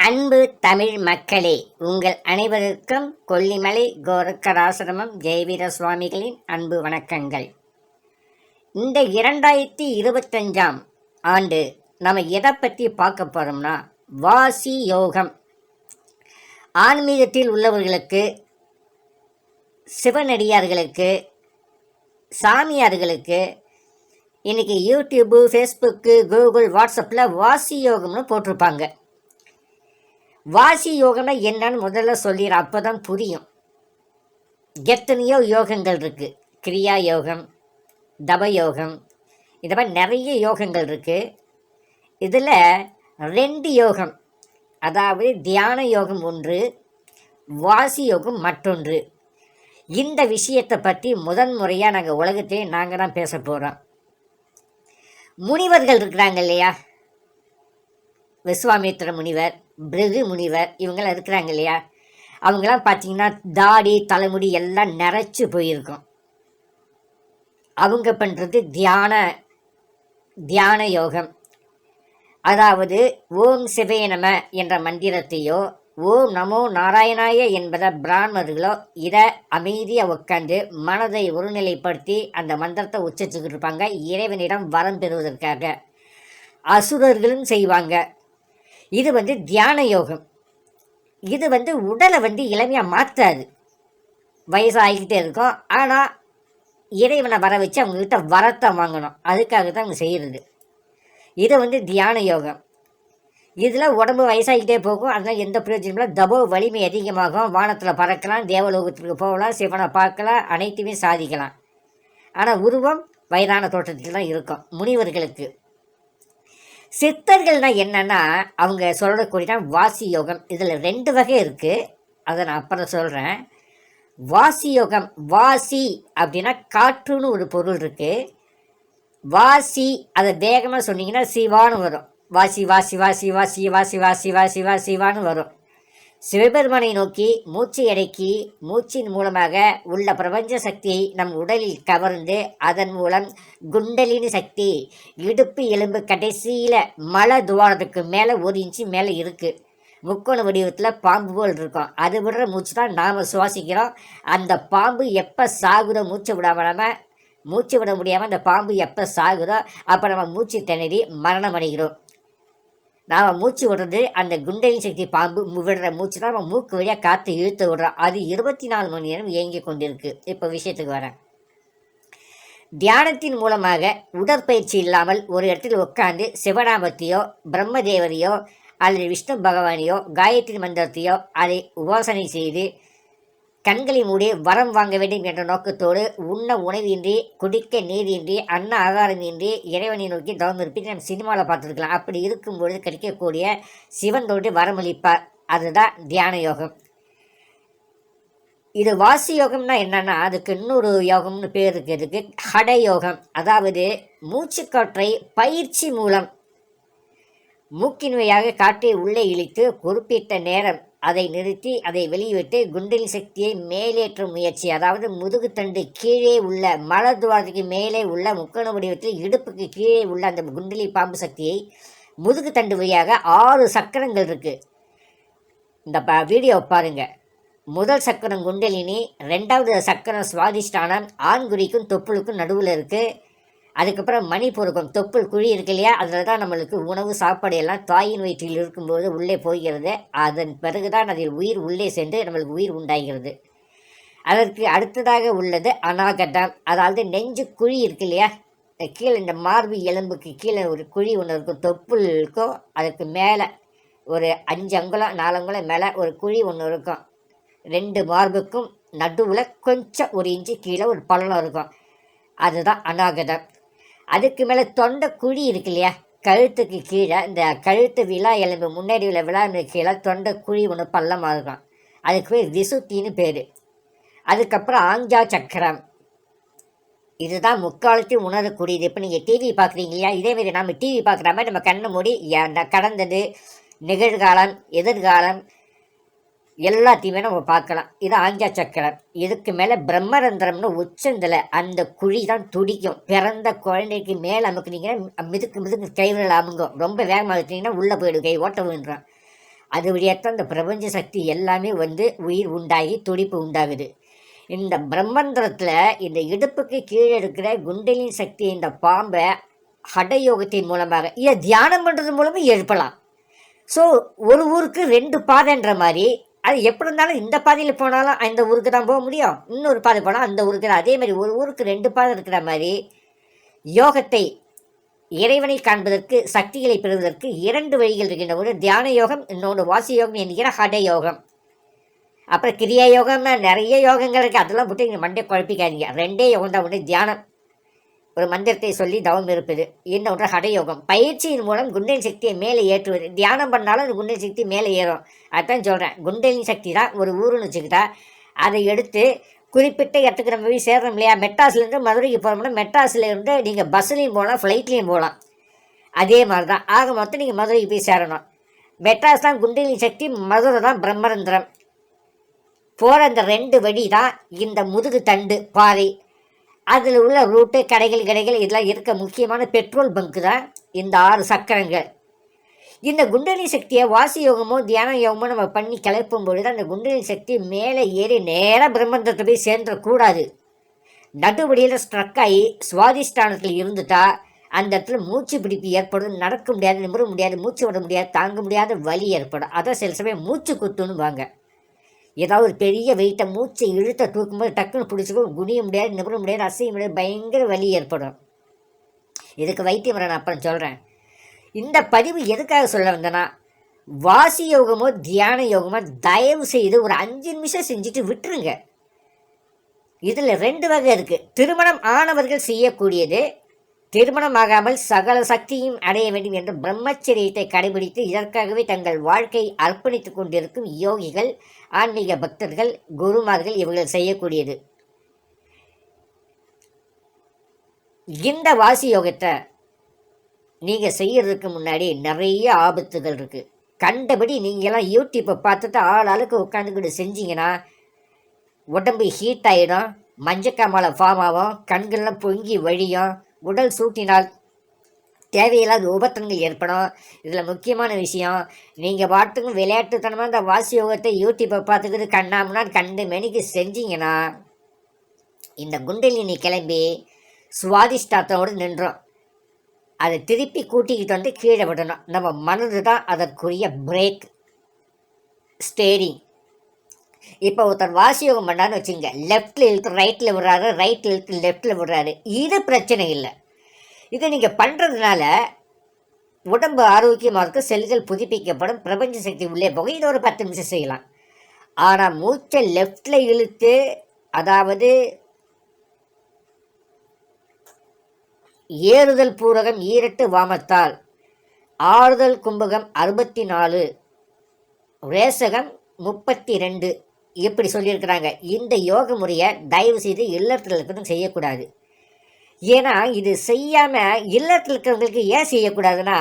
அன்பு தமிழ் மக்களே, உங்கள் அனைவருக்கும் கொல்லிமலை கோரக்கராசிரமம் ஜெயவீர சுவாமிகளின் அன்பு வணக்கங்கள். இந்த 2025ஆம் ஆண்டு நம்ம எதை பற்றி பார்க்க போகிறோம்னா, வாசி யோகம். ஆன்மீகத்தில் உள்ளவர்களுக்கு, சிவனடியார்களுக்கு, சாமியார்களுக்கு இன்றைக்கி யூடியூப்பு, ஃபேஸ்புக்கு, கூகுள், வாட்ஸ்அப்பில் வாசி யோகம்னு போட்டிருப்பாங்க. வாசி யோகம்னா என்னன்னு முதல்ல சொல்லிடுறேன், அப்போ தான் புரியும். எத்தனையோ யோகங்கள் இருக்குது. கிரியா யோகம், தப யோகம், இந்த மாதிரி நிறைய யோகங்கள் இருக்குது. இதில் 2 யோகம், அதாவது தியான யோகம் ஒன்று, வாசி யோகம் மற்றொன்று. இந்த விஷயத்தை பற்றி முதன்முறையாக நாங்கள் உலகத்தையே நாங்கள் தான் பேச போகிறோம். முனிவர்கள் இருக்கிறாங்க இல்லையா, விஸ்வாமித்திர முனிவர், பிருகு முனிவர், இவங்களாம் இருக்கிறாங்க இல்லையா, அவங்களாம் பார்த்திங்கன்னா தாடி தலைமுடி எல்லாம் நிறைச்சி போயிருக்கும். அவங்க பண்ணுறது தியான யோகம். அதாவது ஓம் சிவே நம என்ற மந்திரத்தையோ, ஓம் நமோ நாராயணாய என்பதை பிராமணர்களோ இதை அமைதியாக உட்காந்து மனதை ஒருநிலைப்படுத்தி அந்த மந்திரத்தை உச்சரிச்சுக்கிட்டு இருப்பாங்க, இறைவனிடம் வரம் பெறுவதற்காக. அசுரர்களும் செய்வாங்க. இது தியான யோகம். இது உடலை இளமையாக மாற்றாது, வயசாகிக்கிட்டே இருக்கும். ஆனால் இறைவனை வர வச்சு அவங்கக்கிட்ட வரத்தை வாங்கணும், அதுக்காக தான் அவங்க செய்கிறது. இது தியான யோகம். இதில் உடம்பு வயசாகிக்கிட்டே போகும், அதனால் எந்த பிரயோஜனமும் இல்லை. தபோ வலிமை அதிகமாகும், வானத்தில் பறக்கலாம், தேவலோகத்திற்கு போகலாம், சிவனை பார்க்கலாம், அனைத்துமே சாதிக்கலாம். ஆனால் உருவம் வயதான தோற்றத்தில் தான் இருக்கும் முனிவர்களுக்கு. சித்தர்கள்னால் என்னென்னா, அவங்க சொல்லக்கூடிய வாசி யோகம். இதில் 2 வகை இருக்குது, அதை நான் அப்புறம் சொல்கிறேன். வாசி யோகம், வாசி அப்படின்னா காற்றுன்னு ஒரு பொருள் இருக்குது. வாசி அதை வேகமாக சொன்னீங்கன்னா சிவான்னு வரும். வாசி வாசி வாசி வாசி வாசி வாசி வாசி வாசிவான்னு வரும். சிவபெருமானை நோக்கி மூச்சை அடக்கி மூச்சின் மூலமாக உள்ள பிரபஞ்ச சக்தியை நம் உடலில் கவர்ந்து அதன் மூலம் குண்டலினி சக்தி இடுப்பு எலும்பு கடைசியில் மலை துவாரத்துக்கு மேலே 1 இன்ச்சு மேலே இருக்குது. முக்கோண வடிவத்தில் பாம்பு போல் இருக்கும். அது விடுற மூச்சு தான் நாம் சுவாசிக்கிறோம். அந்த பாம்பு எப்போ சாகுதோ, மூச்சு விட முடியாமல் அந்த பாம்பு எப்போ சாகுதோ அப்போ நம்ம மூச்சு திணறி மரணம் அடைகிறோம். நாம் மூச்சு விடுறது அந்த குண்டலின் சக்தி பாம்பு விடுற மூச்சு தான் நம்ம மூக்கு வழியாக காற்று இழுத்து விடுறோம். அது 24 மணி நேரம் இயங்கி கொண்டிருக்கு. இப்போ விஷயத்துக்கு வரேன். தியானத்தின் மூலமாக உடற்பயிற்சி இல்லாமல் ஒரு இடத்தில் உட்காந்து சிவநாமத்தையோ, பிரம்மதேவரையோ அல்லது விஷ்ணு பகவானையோ, காயத்ரி மந்திரத்தையோ அதை உபாசனை செய்து கண்களை மூடி வரம் வாங்க வேண்டும் என்ற நோக்கத்தோடு உண்ண உணவின்றி, குடிக்க நீரின்றி, அன்ன ஆகாரமின்றி இறைவனை நோக்கி தவம் இருப்பி நம்ம சினிமாவில் பார்த்துருக்கலாம். அப்படி இருக்கும்பொழுது கிடைக்கக்கூடிய சிவனோடு வரமளிப்பார். அதுதான் தியான யோகம். இது வாசி யோகம்னா என்னென்னா, அதுக்கு இன்னொரு யோகம்னு பேர் இருக்கிறதுக்கு ஹட யோகம். அதாவது மூச்சுக்காற்றை பயிற்சி மூலம் மூக்கின் வழியாக காற்றை உள்ளே இழுத்து குறிப்பிட்ட நேரம் அதை நிறுத்தி அதை வெளியிட்டு குண்டலின் சக்தியை மேலேற்றும் முயற்சி. அதாவது முதுகுத்தண்டு கீழே உள்ள மலதுவாரத்துக்கு மேலே உள்ள முக்கோண வடிவத்தில் இடுப்புக்கு கீழே உள்ள அந்த குண்டலி பாம்பு சக்தியை முதுகுத்தண்டு வழியாக 6 சக்கரங்கள் இருக்குது. இந்த வீடியோ பாருங்கள். முதல் சக்கரம் குண்டலினி, 2வது சக்கரம் சுவாதிஷ்டானம், ஆண்குறிக்கும் தொப்புளுக்கும் நடுவில் இருக்குது. அதுக்கப்புறம் மணிப்பூருக்கும் தொப்புள் குழி இருக்கு இல்லையா, அதில் தான் நம்மளுக்கு உணவு சாப்பாடு எல்லாம் தாயின் வயிற்றில் இருக்கும்போது உள்ளே போகிறது. அதன் பிறகு தான் அதில் உயிர் உள்ளே சென்று நம்மளுக்கு உயிர் உண்டாகிறது. அதற்கு அடுத்ததாக உள்ளது அநாகதம். அதாவது நெஞ்சு குழி இருக்கு இல்லையா, கீழே இந்த மார்பு எலும்புக்கு கீழே ஒரு குழி ஒன்று இருக்கும். தொப்புளுக்கும் அதுக்கு மேலே ஒரு 5 அங்குலம் 4 அங்குலம் மேலே ஒரு குழி ஒன்று இருக்கும். 2 மார்புக்கும் நடுவில் கொஞ்சம் 1 இன்ச்சு கீழே ஒரு பள்ளம் இருக்கும். அதுதான் அநாகதம். அதுக்கு மேலே தொண்டை குழி இருக்கு இல்லையா, கழுத்துக்கு கீழே இந்த கழுத்து விழா எலும்பு முன்னாடி உள்ள விழா கீழே தொண்டை குழி ஒன்று பள்ளமாக இருக்கும். அதுக்கு பேர் விசுத்தின்னு பேர். அதுக்கப்புறம் ஆஞ்சா சக்கரம். இதுதான் முக்காலத்தையும் உணரக்கூடியது. இப்போ நீங்கள் டிவி பார்க்குறீங்க இல்லையா, இதேமாரி நம்ம டிவி பார்க்குற மாதிரி நம்ம கண்ணை மூடி கடந்தது, நிகழ்காலம், எதிர்காலம் எல்லாத்தையுமே நம்ம பார்க்கலாம். இது ஆஞ்சா சக்கரம். இதுக்கு மேலே பிரம்மரந்திரம்னு உச்சந்தில் அந்த குழி தான் துடிக்கும். பிறந்த குழந்தைக்கு மேலே அமுக்குனீங்கன்னா மிதுக்கு கை விரல் அமுங்கும். ரொம்ப வேகமாக வச்சிங்கன்னா உள்ளே போயிடும், கை ஓட்ட விழுந்துடும். அது வழியாகத்தான் இந்த பிரபஞ்ச சக்தி எல்லாமே வந்து உயிர் உண்டாகி துடிப்பு உண்டாகுது. இந்த பிரம்மந்திரத்தில் இந்த இடுப்புக்கு கீழே இருக்கிற குண்டலினி சக்தி இந்த பாம்பை ஹடயோகத்தின் மூலமாக இதை தியானம் பண்ணுறது மூலமாக எழுப்பலாம். ஸோ ஒரு ஊருக்கு 2 பாதைன்ற மாதிரி, அது எப்படி இருந்தாலும் இந்த பாதையில் போனாலும் அந்த ஊருக்கு தான் போக முடியும், இன்னொரு பாதை போனால் அந்த ஊருக்கு தான். அதே மாதிரி ஒரு ஊருக்கு 2 பாதை இருக்கிற மாதிரி யோகத்தை, இறைவனை காண்பதற்கு, சக்திகளை பெறுவதற்கு 2 வழிகள் இருக்கின்ற. ஒரு தியான யோகம், இன்னொன்று வாசி யோகம் என்கிற ஹட யோகம். அப்புறம் கிரியா யோகம்னா நிறைய யோகங்கள் இருக்குது, அதெல்லாம் போட்டு இங்கே மண்டை குழப்பிக்காதீங்க. 2 யோகம் தான். ஒன்று தியானம், ஒரு மந்திரத்தை சொல்லி தவம் இருப்பது. இன்னொன்று ஹடயோகம், பயிற்சியின் மூலம் குண்டலினி சக்தியை மேலே ஏற்றுவது. தியானம் பண்ணாலும் அந்த குண்டலினி சக்தி மேலே ஏறும். அதுதான் சொல்கிறேன். குண்டலினி சக்தி தான் ஒரு ஊருன்னு வச்சுக்கிட்டா, அதை எடுத்து குறிப்பிட்ட இடத்துக்கு நம்ம போய் சேர்றோம் இல்லையா. மெட்ராஸ்லேருந்து மதுரைக்கு போகிறோம்னா மெட்ராஸ்லேருந்து நீங்கள் பஸ்லேயும் போகலாம், ஃப்ளைட்லேயும் போகலாம். அதே மாதிரி தான் ஆக மொத்தம் நீங்கள் மதுரைக்கு போய் சேரணும். மெட்ராஸ் தான் குண்டலினி சக்தி, மதுரை தான் பிரம்மரந்திரம். போகிற அந்த 2 வழி தான் இந்த முதுகு தண்டு பாதை. அதில் உள்ள ரூட்டு, கடைகள் இதெல்லாம் இருக்க முக்கியமான பெட்ரோல் பங்கு தான் இந்த 6 சக்கரங்கள். இந்த குண்டலினி சக்தியை வாசி யோகமோ தியான யோகமோ நம்ம பண்ணி கிளப்பும் பொழுது அந்த குண்டலினி சக்தி மேலே ஏறி நேராக பிரம்மந்தத்தை போய் சேர்ந்துடக்கூடாது. நடுவடியில் ஸ்ட்ரக் ஆகி சுவாதிஷ்டானத்தில் இருந்துட்டா அந்த இடத்துல மூச்சு பிடிப்பு ஏற்படும், நடக்க முடியாது, நிமிர முடியாது, மூச்சு விட முடியாது, தாங்க முடியாத வலி ஏற்படும். அதை சில சமயம் மூச்சு குத்துன்னு வாங்க. ஏதாவது ஒரு பெரிய வெயிட்டை மூச்சை இழுத்த தூக்கும்போது டக்குன்னு பிடிச்சிக்கும், குனிய முடியாது, நிமிர முடியாது, அசைய முடியாது, பயங்கர வலி ஏற்படும். இதுக்கு வைத்தியம் நான் அப்புறம் சொல்கிறேன். இந்த பதிவு எதுக்காக சொல்ல வந்தேன்னா, வாசி யோகமோ தியான யோகமோ தயவு செய்து ஒரு 5 நிமிஷம் செஞ்சுட்டு விட்டுருங்க. இதில் 2 வகை இருக்குது. திருமணம் ஆனவர்கள் செய்யக்கூடியது, திருமணம் ஆகாமல் சகல சக்தியும் அடைய வேண்டும் என்ற பிரம்மச்சரியத்தை கடைபிடித்து இதற்காகவே தங்கள் வாழ்க்கையை அர்ப்பணித்துக் கொண்டிருக்கும் யோகிகள், ஆன்மீக பக்தர்கள், குருமார்கள் இவர்கள் செய்யக்கூடியது. இந்த வாசி யோகத்தை நீங்கள் செய்யறதுக்கு முன்னாடி நிறைய ஆபத்துகள் இருக்குது. கண்டபடி நீங்கள்லாம் யூடியூப்பை பார்த்துட்டு ஆளுக்கு உட்காந்துக்கிட்டு செஞ்சீங்கன்னா உடம்பு ஹீட் ஆகிடும், மஞ்சக்காமலை ஃபார்ம் ஆகும், கண்கள்லாம் பொங்கி வழியும், உடல் சூட்டினால் தேவையில்லாத உபத்திரங்கள் ஏற்படும். இதில் முக்கியமான விஷயம், நீங்கள் பாட்டுக்கும் விளையாட்டுத்தனமாக இந்த வாசி யோகத்தை யூடியூப்பை பார்த்துக்கிட்டு கண்ணாமுன்னா கண்டு மெனிக்கு செஞ்சீங்கன்னா இந்த குண்டலினி கிளம்பி சுவாதிஷ்டாத்தோடு நின்றோம். அதை திருப்பி கூட்டிக்கிட்டு வந்து கீழே விடணும். நம்ம மனது தான் அதற்குரிய பிரேக், ஸ்டேரிங். இப்போ ஒருத்தர் வாசி யோகம் பண்ணான்னு வச்சுங்க, லெஃப்டில் இழுத்து ரைட்டில் விடுறாரு, ரைட்டில் இழுத்து லெஃப்டில் விடுறாரு, இது பிரச்சனை இல்லை. இதை நீங்கள் பண்ணுறதுனால உடம்பு ஆரோக்கியமாக இருக்கும், செல்கள் புதுப்பிக்கப்படும், பிரபஞ்ச சக்தி உள்ளே போக இதை ஒரு 10 நிமிஷம் செய்யலாம். ஆனால் மூச்சை லெஃப்டில் இழுத்து, அதாவது ஏறுதல் பூரகம் ஈரட்டு வாமத்தால், ஆறுதல் கும்பகம் 64, ரேசகம் 32 இப்படி சொல்லியிருக்கிறாங்க. இந்த யோக முறையை தயவு செய்து இல்லத்தில் இருக்கிறவங்க செய்யக்கூடாது. ஏன்னா இது செய்யாமல் இல்லத்தில் இருக்கிறவங்களுக்கு ஏன் செய்யக்கூடாதுன்னா,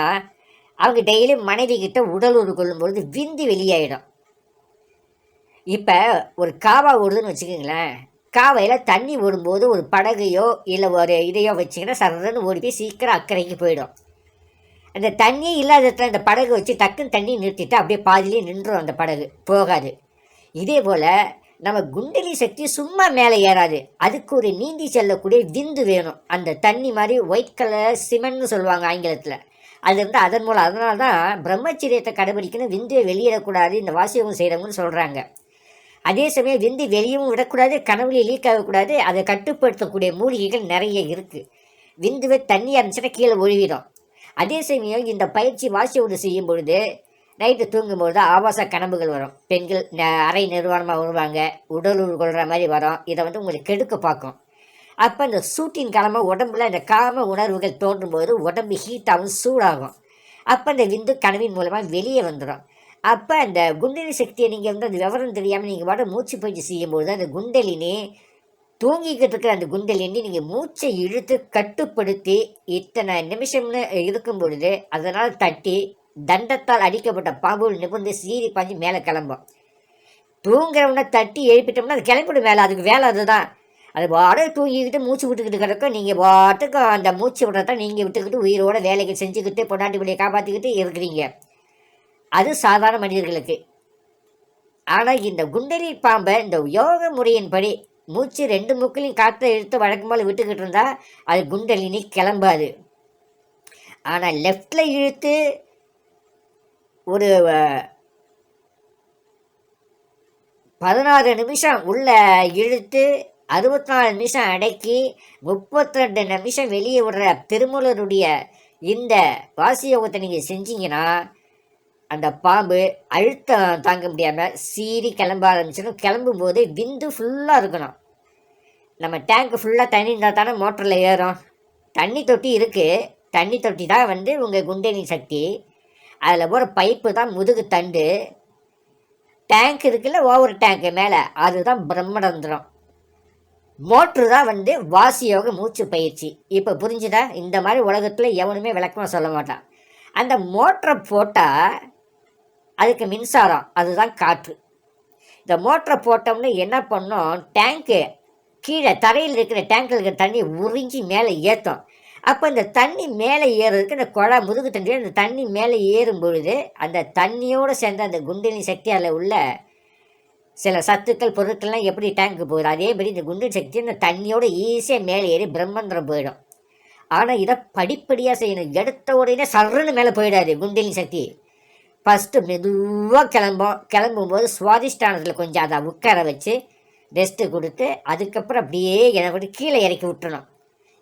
அவங்க டெய்லி மனைவி கிட்ட உடலுறவு கொள்ளும்பொழுது விந்து வெளியாயிடும். இப்போ ஒரு காவா ஓடுதுன்னு வச்சுக்கோங்களேன், காவையில் தண்ணி ஓடும்போது ஒரு படகையோ இல்லை ஒரு இதையோ வச்சிங்கன்னா சரன்னு ஓடி போய் சீக்கிரம் அக்கறைக்கு போயிடும். அந்த தண்ணியே இல்லாத இடத்துல அந்த படகு வச்சு டக்குன்னு தண்ணி நிறுத்திட்டு அப்படியே பாதிலே நின்றுடும், அந்த படகு போகாது. இதே போல் நம்ம குண்டலி சக்தி சும்மா மேலே ஏறாது, அதுக்கு ஒரு நீந்தி செல்லக்கூடிய விந்து வேணும். அந்த தண்ணி மாதிரி ஒயிட் கலர் சிமெண்ட்னு சொல்லுவாங்க ஆங்கிலத்தில், அது வந்து அதன் மூலம். அதனால தான் பிரம்மச்சரியத்தை கடைபிடிக்கணும், விந்துவை வெளியிடக்கூடாது இந்த வாசியகம் செய்கிறவங்கன்னு சொல்கிறாங்க. அதே சமயம் விந்து வெளியவும் விடக்கூடாது, கனவுல லீக் ஆகக்கூடாது. அதை கட்டுப்படுத்தக்கூடிய மூலிகைகள் நிறைய இருக்குது. விந்துவை தண்ணி இருந்துச்சுன்னா கீழே ஒழுவிடும். அதே சமயம் இந்த பயிற்சி வாசியோடு செய்யும் பொழுது நைட்டு தூங்கும்பொழுது ஆபாச கனவுகள் வரும். பெண்கள் அரை நிர்வாணமாக வருவாங்க, உடலுறவு கொள்கிற மாதிரி வரும். இதை வந்து உங்களுக்கு கெடுக்க பார்க்கும். அப்போ இந்த சூட்டின் காலமாக உடம்புல இந்த காம உணர்வுகள் தோன்றும்போது உடம்பு ஹீட்டாகவும் சூடாகும். அப்போ அந்த விந்து கனவின் மூலமாக வெளியே வந்துடும். அப்போ அந்த குண்டலினி சக்தியை நீங்கள் வந்து அந்த விவரம் தெரியாமல் நீங்கள் பாட மூச்சு பயிற்சி செய்யும்போது அந்த குண்டலினி தூங்கிக்கிட்டு இருக்கிற அந்த குண்டலினி நீங்கள் மூச்சை இழுத்து கட்டுப்படுத்தி இத்தனை நிமிஷம்னு இருக்கும் பொழுது அதனால் தட்டி தண்டத்தால் அடிக்கப்பட்ட பாம்புகள் நிபுணந்து சீறி பாஞ்சு மேலே கிளம்பும். தூங்குறவனை தட்டி எழுப்பிட்டோம்னா அது கிளம்பிடும் மேலே. அதுக்கு வேலை அதுதான். அது பாட தூங்கிக்கிட்டு மூச்சு விட்டுக்கிட்டு கிடக்கும். நீங்கள் பாட்டுக்கு அந்த மூச்சு விடுறதான் நீங்கள் விட்டுக்கிட்டு உயிரோட வேலைக்கு செஞ்சுக்கிட்டு பொண்டாட்டி பிள்ளையை காப்பாற்றிக்கிட்டு இருக்கிறீங்க. அது சாதாரண மனிதர்களுக்கு. ஆனால் இந்த குண்டலி பாம்பை இந்த யோக முறையின்படி மூச்சு 2 மூக்கிலையும் காற்றை இழுத்து வழக்கம் போல் விட்டுக்கிட்டு இருந்தால் அது குண்டலினி கிளம்பாது. ஆனால் லெஃப்டில் இழுத்து ஒரு 16 நிமிஷம் உள்ள இழுத்து 64 நிமிஷம் அடக்கி 32 நிமிஷம் வெளியே விடுற திருமூலருடைய இந்த வாசி யோகத்தை நீங்கள் செஞ்சீங்கன்னா அந்த பாம்பு அழுத்தம் தாங்க முடியாமல் சீறி கிளம்ப ஆரம்பிச்சிடும். கிளம்பும் போது விந்து ஃபுல்லாக இருக்கணும். நம்ம டேங்க்கு ஃபுல்லாக தண்ணி இருந்தால் தானே மோட்டரில் ஏறும். தண்ணி தொட்டி இருக்குது. தண்ணி தொட்டி தான் உங்கள் குண்டலினி சக்தி. அதில் போகிற பைப்பு தான் முதுகு தண்டு. டேங்க் இருக்குல்ல, ஓவர் டேங்க்கு மேலே, அதுதான் பிரம்மரந்திரம். மோட்ரு தான் வாசி யோக மூச்சு பயிற்சி. இப்போ புரிஞ்சுதா? இந்த மாதிரி உலகத்தில் எவனுமே விளக்கமாக சொல்ல மாட்டான். அந்த மோட்டரை போட்டால் அதுக்கு மின்சாரம், அதுதான் காற்று. இந்த மோட்டரை போட்டோம்னு என்ன பண்ணோம், டேங்க்கு கீழே தரையில் இருக்கிற டேங்கில் இருக்கிற தண்ணி உறிஞ்சி மேலே ஏற்றும். அப்போ இந்த தண்ணி மேலே ஏறுறதுக்கு இந்த குழா முதுகு தண்ணியில் அந்த தண்ணி மேலே ஏறும் பொழுது அந்த தண்ணியோடு சேர்ந்த அந்த குண்டலினி சக்தி அதில் உள்ள சில சத்துக்கள் பொருட்கள்லாம் எப்படி டேங்க்கு போகுது, அதேபடி இந்த குண்டலினி சக்தி அந்த தண்ணியோடு ஈஸியாக மேலே ஏறி பிரம்மந்திரம் போயிடும். ஆனால் இதை படிப்படியாக செய்யணும். எடுத்த உடனே சர்றன்னு மேலே போயிடாது குண்டலினி சக்தி. ஃபஸ்ட்டு மெதுவாக கிளம்பும்போது சுவாதிஷ்டானத்தில் கொஞ்சம் அதை உட்கார வச்சு ரெஸ்ட்டு கொடுத்து அதுக்கப்புறம் அப்படியே எனக்கு கீழே இறக்கி விட்டுறணும்.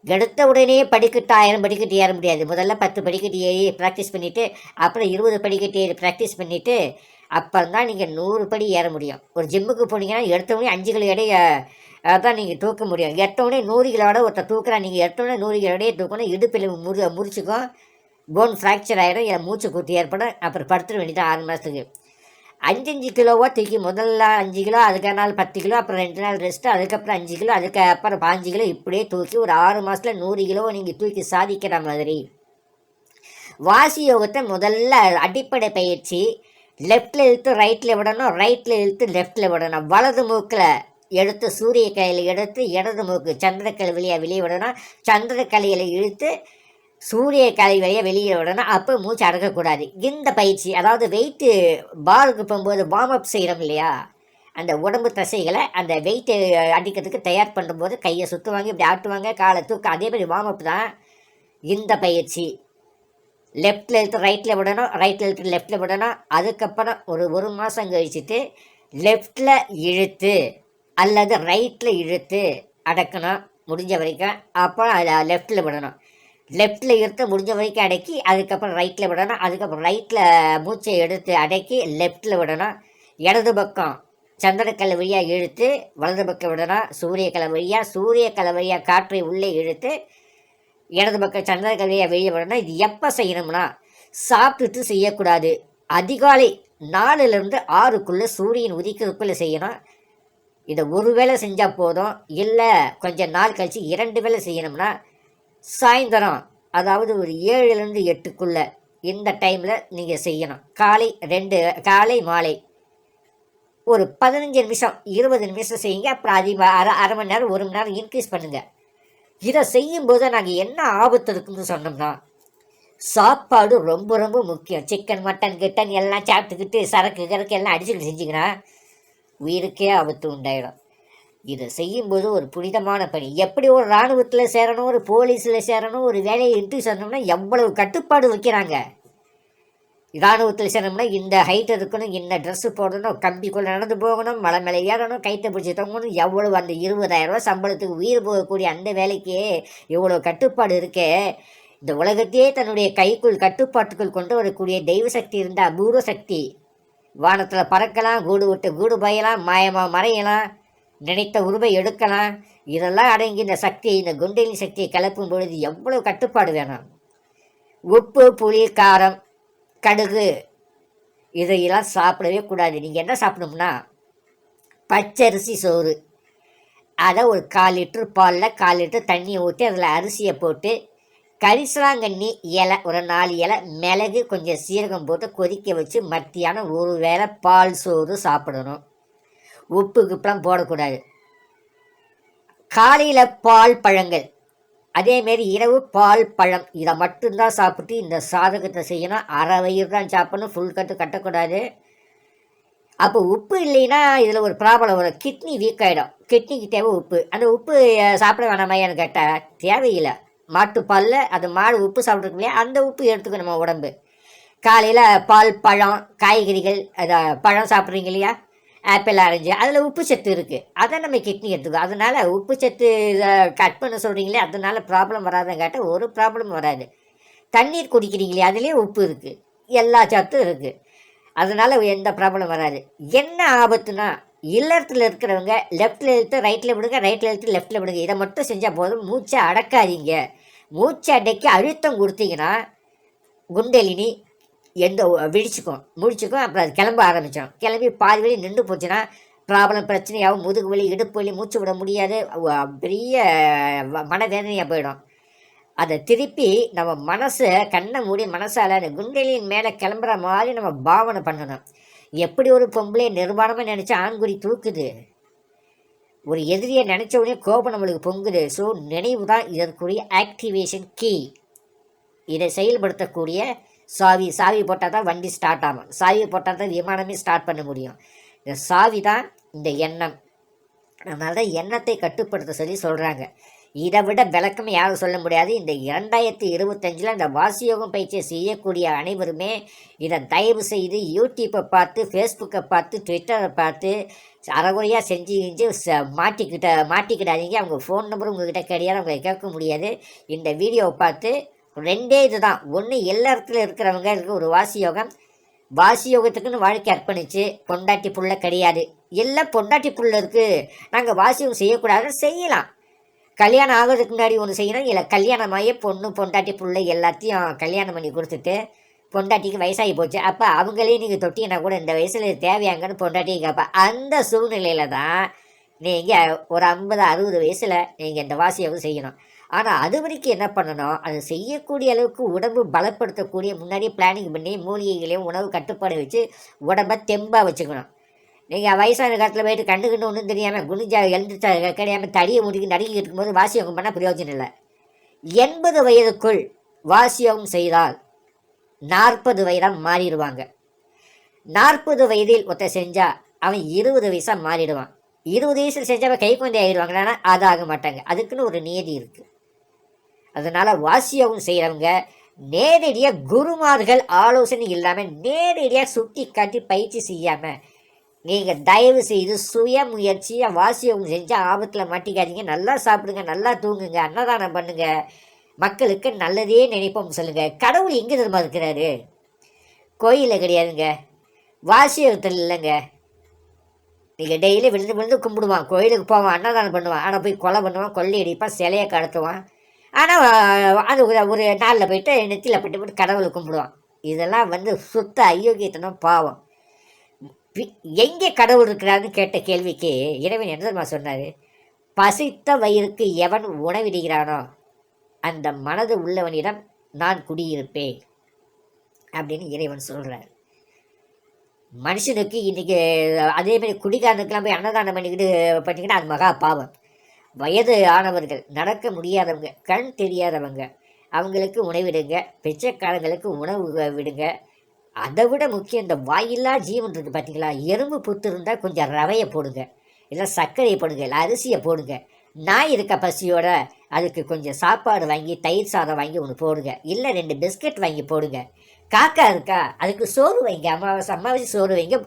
எடுத்த உடனே படிக்கட்டு 1000 படிக்கட்டு ஏற முடியாது. முதல்ல 10 படிக்கட்டு ஏறி ப்ராக்டிஸ் பண்ணிவிட்டு அப்புறம் 20 படிக்கட்டு ஏறி ப்ராக்டிஸ் பண்ணிவிட்டு அப்புறம் தான் நீங்கள் 100 படி ஏற முடியும். ஒரு ஜிம்முக்கு போனீங்கன்னா எடுத்தவொடனே 5 கிலோ எடையை தான் நீங்கள் தூக்க முடியும். எட்டவுடனே 100 கிலோட ஒருத்தர் தூக்குறா, நீங்கள் எட்டவுடனே 100 கிலோ எடையை தூக்கணும். இடுப்பில் முறிச்சுக்கும், போன் ஃப்ராக்சர் ஆகிடும், மூச்சு கூட்டி ஏற்படும். அப்புறம் படுத்துட வேண்டியதான் 6 மாதத்துக்கு. 5 கிலோவோ தூக்கி முதல்ல 5 கிலோ, அதுக்கு நாள் 10 கிலோ, அப்புறம் 2 நாள் ரெஸ்ட்டு, அதுக்கப்புறம் 5 கிலோ, அதுக்கப்புறம் 5 கிலோ, இப்படியே தூக்கி ஒரு 6 மாதத்தில் 100 கிலோவை நீங்கள் தூக்கி சாதிக்கிற மாதிரி. வாசி யோகத்தை முதல்ல அடிப்படை பயிற்சி. லெஃப்டில் இழுத்து ரைட்டில் விடணும், ரைட்டில் இழுத்து லெஃப்டில் விடணும். வலது மூக்கில் எடுத்து சூரிய கையில் எடுத்து இடது மூக்கு சந்திரக்கலை வழியாக வெளியே விடணும். சந்திரக்கலையில் இழுத்து சூரிய கலை வழியாக வெளியே விடணும். அப்போ மூச்சு அடக்கக்கூடாது. இந்த பயிற்சி, அதாவது வெயிட்டு பாருக்கு போகும்போது வார்ம் அப் செய்கிறோம் இல்லையா, அந்த உடம்பு தசைகளை அந்த வெயிட்டு அடிக்கிறதுக்கு தயார் பண்ணும்போது கையை சுற்றுவாங்க, இப்படி ஆட்டுவாங்க, காலை தூக்க, அதே மாதிரி வார்ம் அப் தான் இந்த பயிற்சி. லெஃப்டில் இழுத்து ரைட்டில் விடணும், ரைட்டில் இழுத்து லெஃப்டில் விடணும். அதுக்கப்புறம் ஒரு மாதம் கழிச்சுட்டு லெஃப்டில் இழுத்து அல்லது ரைட்டில் இழுத்து அடக்கணும் முடிஞ்ச வரைக்கும். அப்புறம் அதில் லெஃப்டில் விடணும். லெஃப்டில் இழுத்து முடிஞ்ச வரைக்கும் அடக்கி அதுக்கப்புறம் ரைட்டில் விடணும். அதுக்கப்புறம் ரைட்டில் மூச்சை எடுத்து அடக்கி லெஃப்டில் விடணும். இடது பக்கம் சந்திரக்கலை வழியாக இழுத்து வலது பக்கம் விடணும். சூரியக்கலை வழியாக காற்றை உள்ளே இழுத்து இடது பக்கம் சந்திரக்கலை வழியாக வெளியே விடணும். இது எப்போ செய்யணும்னா சாப்பிட்டுட்டு செய்யக்கூடாது. அதிகாலை 4லேருந்து 6க்குள்ளே சூரியன் உதிக்கிறதுக்குள்ளே செய்யணும். இதை ஒரு வேளை செஞ்சால் போதும். இல்லை கொஞ்சம் நாள் கழித்து 2 வேளை செய்யணும்னா சாயந்தரம், அதாவது ஒரு 7லேருந்து 8க்குள்ளே இந்த டைமில் நீங்கள் செய்யணும். காலை மாலை ஒரு 15 நிமிஷம் 20 நிமிஷம் செய்யுங்க. அப்புறம் அதிகமாக அரை மணி நேரம் 1 மணி நேரம் இன்க்ரீஸ் பண்ணுங்கள். இதை செய்யும்போது நாங்கள் என்ன ஆபத்து இருக்குன்னு சொன்னோம்னா, சாப்பாடு ரொம்ப ரொம்ப முக்கியம். சிக்கன் மட்டன் கிட்டன் எல்லாம் சாப்பிட்டுக்கிட்டு சரக்கு எல்லாம் அடிச்சுக்கிட்டு செஞ்சிங்கன்னா உயிருக்கே ஆபத்து உண்டாயிடும். இதை செய்யும்போது ஒரு புனிதமான பணி. எப்படி ஒரு இராணுவத்தில் சேரணும், ஒரு போலீஸில் சேரணும், ஒரு வேலையை இன்ட்ரி சொன்னோம்னா எவ்வளவு கட்டுப்பாடு வைக்கிறாங்க. இராணுவத்தில் சேரணும்னா இந்த ஹைட் இருக்கணும், இந்த ட்ரெஸ்ஸு போடணும், கம்பிக்குள்ளே நடந்து போகணும், மலை மேலே ஏறணும், கைத்தை பிடிச்சி தொங்கணும், எவ்வளவு அந்த 20,000 ரூபா சம்பளத்துக்கு உயிர் போகக்கூடிய அந்த வேலைக்கு எவ்வளோ கட்டுப்பாடு இருக்கே. இந்த உலகத்தையே தன்னுடைய கைக்குள் கட்டுப்பாட்டுக்குள் கொண்டு வரக்கூடிய தெய்வ சக்தி இருந்த அபூர்வ சக்தி. வானத்தில் பறக்கலாம், கூடு விட்டு கூடு பாயலாம், மாயமாக மறையலாம், நினைத்த உருவை எடுக்கலாம். இதெல்லாம் அடங்கி இந்த சக்தியை, இந்த குண்டலினி சக்தியை கலப்பும் பொழுது எவ்வளோ கட்டுப்பாடு வேணும். உப்பு, புளி, காரம், கடுகு இதையெல்லாம் சாப்பிடவே கூடாது. நீங்கள் என்ன சாப்பிடணும்னா பச்சரிசி சோறு, அதை ஒரு 1/4 லிட்டர் பாலில் 1/4 லிட்டர் தண்ணியை ஊற்றி அதில் அரிசியை போட்டு கரிசலாங்கண்ணி இலை ஒரு 4 இலை, மிளகு, கொஞ்சம் சீரகம் போட்டு கொதிக்க வச்சு மத்தியானம் ஒரு வேளை பால் சோறு சாப்பிடணும். உப்பு கிப்பெல்லாம் போடக்கூடாது. காலையில் பால் பழங்கள் அதேமாரி இரவு பால் பழம் இதை மட்டும்தான் சாப்பிட்டு இந்த சாதகத்தை செய்யணும். அரை வயிறு தான் சாப்பிடணும், ஃபுல் கட்டு கட்டக்கூடாது. அப்போ உப்பு இல்லைன்னா இதில் ஒரு ப்ராப்ளம் வரும், கிட்னி வீக் ஆகிடும். கிட்னிக்கு தேவை உப்பு. அந்த உப்பு சாப்பிட வேணாமையான்னு கேட்டால் தேவையில்லை. மாட்டுப்பாலில் அது மாடு உப்பு சாப்பிட்ருக்கு இல்லையா, அந்த உப்பு எடுத்துக்கும் நம்ம உடம்பு. காலையில் பால் பழம் காய்கறிகள், அதை பழம் சாப்பிட்றீங்க இல்லையா, ஆப்பிள் ஆரஞ்சு, அதில் உப்பு சத்து இருக்குது, அதை நம்ம கிட்னி எடுத்துக்கும். அதனால் உப்பு சத்து கட் பண்ண சொல்கிறீங்களே, அதனால ப்ராப்ளம் வராதுன்னு கேட்டால் ஒரு ப்ராப்ளம் வராது. தண்ணீர் குடிக்கிறீங்களே, அதுலேயே உப்பு இருக்குது, எல்லா சத்தும் இருக்குது, அதனால் எந்த ப்ராப்ளம் வராது. என்ன ஆபத்துனா, இல்லறத்தில் இருக்கிறவங்க லெஃப்டில் இழுத்து ரைட்டில் விடுங்க, ரைட்டில் இழுத்து லெஃப்ட்டில் விடுங்க, இதை மட்டும் செஞ்சால் போதும். மூச்சை அடக்காதீங்க. மூச்சை அடக்கி அழுத்தம் கொடுத்தீங்கன்னா குண்டலினி எந்த முடிச்சுக்கும். அப்புறம் அது கிளம்ப ஆரம்பித்தோம். கிளம்பி பாதி வழி நின்று போச்சுன்னா ப்ராப்ளம், பிரச்சனையாகவும், முதுகு வலி, இடுப்பு வலி, மூச்சு விட முடியாது, பெரிய மனவேதனையாக போயிடும். அதை திருப்பி நம்ம மனசை கண்ணை மூடி மனசால் அந்த குண்டலின் மேலே கிளம்புற மாதிரி நம்ம பாவனை பண்ணணும். எப்படி ஒரு பொம்பளை நிர்வாணமாக நினச்சா ஆண்குறி தூக்குது, ஒரு எதிரியை நினச்ச உடனே கோபம் நம்மளுக்கு பொங்குது. ஸோ நினைவு தான் இதற்குரிய ஆக்டிவேஷன் கீ. இதை செயல்படுத்தக்கூடிய சாவி போட்டால் தான் வண்டி ஸ்டார்ட் ஆகும், சாவி போட்டால் தான் விமானமே ஸ்டார்ட் பண்ண முடியும். இந்த சாவி தான் இந்த எண்ணம். அதனால தான் எண்ணத்தை கட்டுப்படுத்த சொல்லி சொல்கிறாங்க. இதை விட விளக்கம் யாரும் சொல்ல முடியாது. இந்த 2025 இந்த வாசியோகம் பயிற்சியை செய்யக்கூடிய அனைவருமே இதை தயவு செய்து யூடியூப்பை பார்த்து, ஃபேஸ்புக்கை பார்த்து, ட்விட்டரை பார்த்து அறகுறையாக செஞ்சு மாட்டிக்கிடாதீங்க. அவங்க ஃபோன் நம்பர் உங்கள்கிட்ட கிடையாது, அவங்களை கேட்க முடியாது. இந்த வீடியோவை பார்த்து 2 இது தான். ஒன்று, எல்லா இடத்துல இருக்கிறவங்க இருக்க ஒரு வாசி யோகத்துக்குன்னு வாழ்க்கை அர்ப்பணிச்சு பொண்டாட்டி புள்ள கிடையாது, எல்லாம் பொண்டாட்டி புள்ள இருக்குது, நாங்கள் வாசியோகம் செய்யக்கூடாதுன்னு செய்யலாம். கல்யாணம் ஆகிறதுக்கு முன்னாடி ஒன்று செய்யணும், இல்லை கல்யாணமாகவே பொண்டாட்டி பிள்ளை எல்லாத்தையும் கல்யாணம் பண்ணி கொடுத்துட்டு பொண்டாட்டிக்கு வயசாகி போச்சு, அப்போ அவங்களே நீங்கள் தொட்டிங்கன்னா கூட இந்த வயசில் தேவையாங்கன்னு பொண்டாட்டியை கேட்பா. அந்த சூழ்நிலையில் தான் நீங்கள் ஒரு 50-60 வயசில் நீங்கள் இந்த வாசியோகம் செய்யணும். ஆனால் அது வரைக்கும் என்ன பண்ணணும், அது செய்யக்கூடிய அளவுக்கு உடம்பு பலப்படுத்தக்கூடிய முன்னாடியே பிளானிங் பண்ணி மூலிகைகளையும் உணவு கட்டுப்பாடு வச்சு உடம்பை தெம்பாக வச்சுக்கணும். நீங்கள் வயசான காலத்தில் போயிட்டு கண்டுக்கிட்டு ஒன்றும் தெரியாமல் குனிஞ்சா எழுந்துச்சா கிடையாமல் தடியை முடிக்கி நடுக்கி இருக்கும்போது வாசியோகம் பண்ணால் பிரயோஜனம் இல்லை. 80 வயதுக்குள் வாசியோகம் செய்தால் 40 வயதாக மாறிடுவாங்க. 40 வயதில் ஒருத்தர் செஞ்சால் அவன் 20 வயசாக மாறிடுவான். 20 வயசில் செஞ்சவன் கை கொண்டே ஆகிடுவாங்கன்னா அது ஆக மாட்டாங்க. அதுக்குன்னு ஒரு நியதி இருக்குது. அதனால் வாசியோகம் செய்கிறவங்க நேரடியாக குருமார்கள் ஆலோசனை இல்லாமல் நேரடியாக சுட்டி காட்டி பயிற்சி செய்யாமல் நீங்கள் தயவு செய்து சுய முயற்சியாக வாசியோகம் செஞ்சால் ஆபத்தில் மாட்டிக்காதீங்க. நல்லா சாப்பிடுங்க, நல்லா தூங்குங்க, அன்னதானம் பண்ணுங்கள், மக்களுக்கு நல்லதே நினைப்போம் சொல்லுங்கள். கடவுள் எங்கே தெரியுமா இருக்கிறாரு? கோயிலில் கிடையாதுங்க, வாசியோகத்தில் இல்லைங்க. நீங்கள் டெய்லி விழுந்து கும்பிடுவான், கோயிலுக்கு போவான், அன்னதானம் பண்ணுவான், ஆனால் போய் கொலை பண்ணுவான், கொள்ளை அடிப்பான், சிலையை கடத்துவான். ஆனால் அது ஒரு நாளில் போய்ட்டு நெத்தியில் போட்டு கடவுளை கும்பிடுவான். இதெல்லாம் சுத்த அயோக்கியத்தனம், பாவம். எங்கே கடவுள் இருக்கிறாருன்னு கேட்ட கேள்விக்கு இறைவன் என்ன தெரியுமா சொன்னார்? பசித்த வயிறுக்கு எவன் உணவிடுகிறானோ அந்த மனது உள்ளவனிடம் நான் குடியிருப்பேன் அப்படின்னு இறைவன் சொல்கிறார். மனுஷனுக்கு இன்றைக்கி அதேமாதிரி குடிகாரனுக்கெல்லாம் போய் அன்னதானம் பண்ணிக்கிட்டு அது மகா பாவம். வயது ஆனவர்கள், நடக்க முடியாதவங்க, கண் தெரியாதவங்க, அவங்களுக்கு உணவிடுங்க. பிச்சைக்காரங்களுக்கு உணவு விடுங்க. அதை விட முக்கியம், இந்த வாயில்லா ஜீவன் இருக்குது பார்த்தீங்களா, எறும்பு புத்து இருந்தால் கொஞ்சம் ரவையை போடுங்க, இல்லை சர்க்கரையை போடுங்க, இல்லை அரிசியை போடுங்க. நாய் இருக்க பசியோட அதுக்கு கொஞ்சம் சாப்பாடு வாங்கி தயிர் சாதம் வாங்கி ஒன்று போடுங்க, இல்லை 2 பிஸ்கட் வாங்கி போடுங்க. காக்கா இருக்கா, அதுக்கு சோறு வைங்க, அமாவாசை சோறு வைங்க,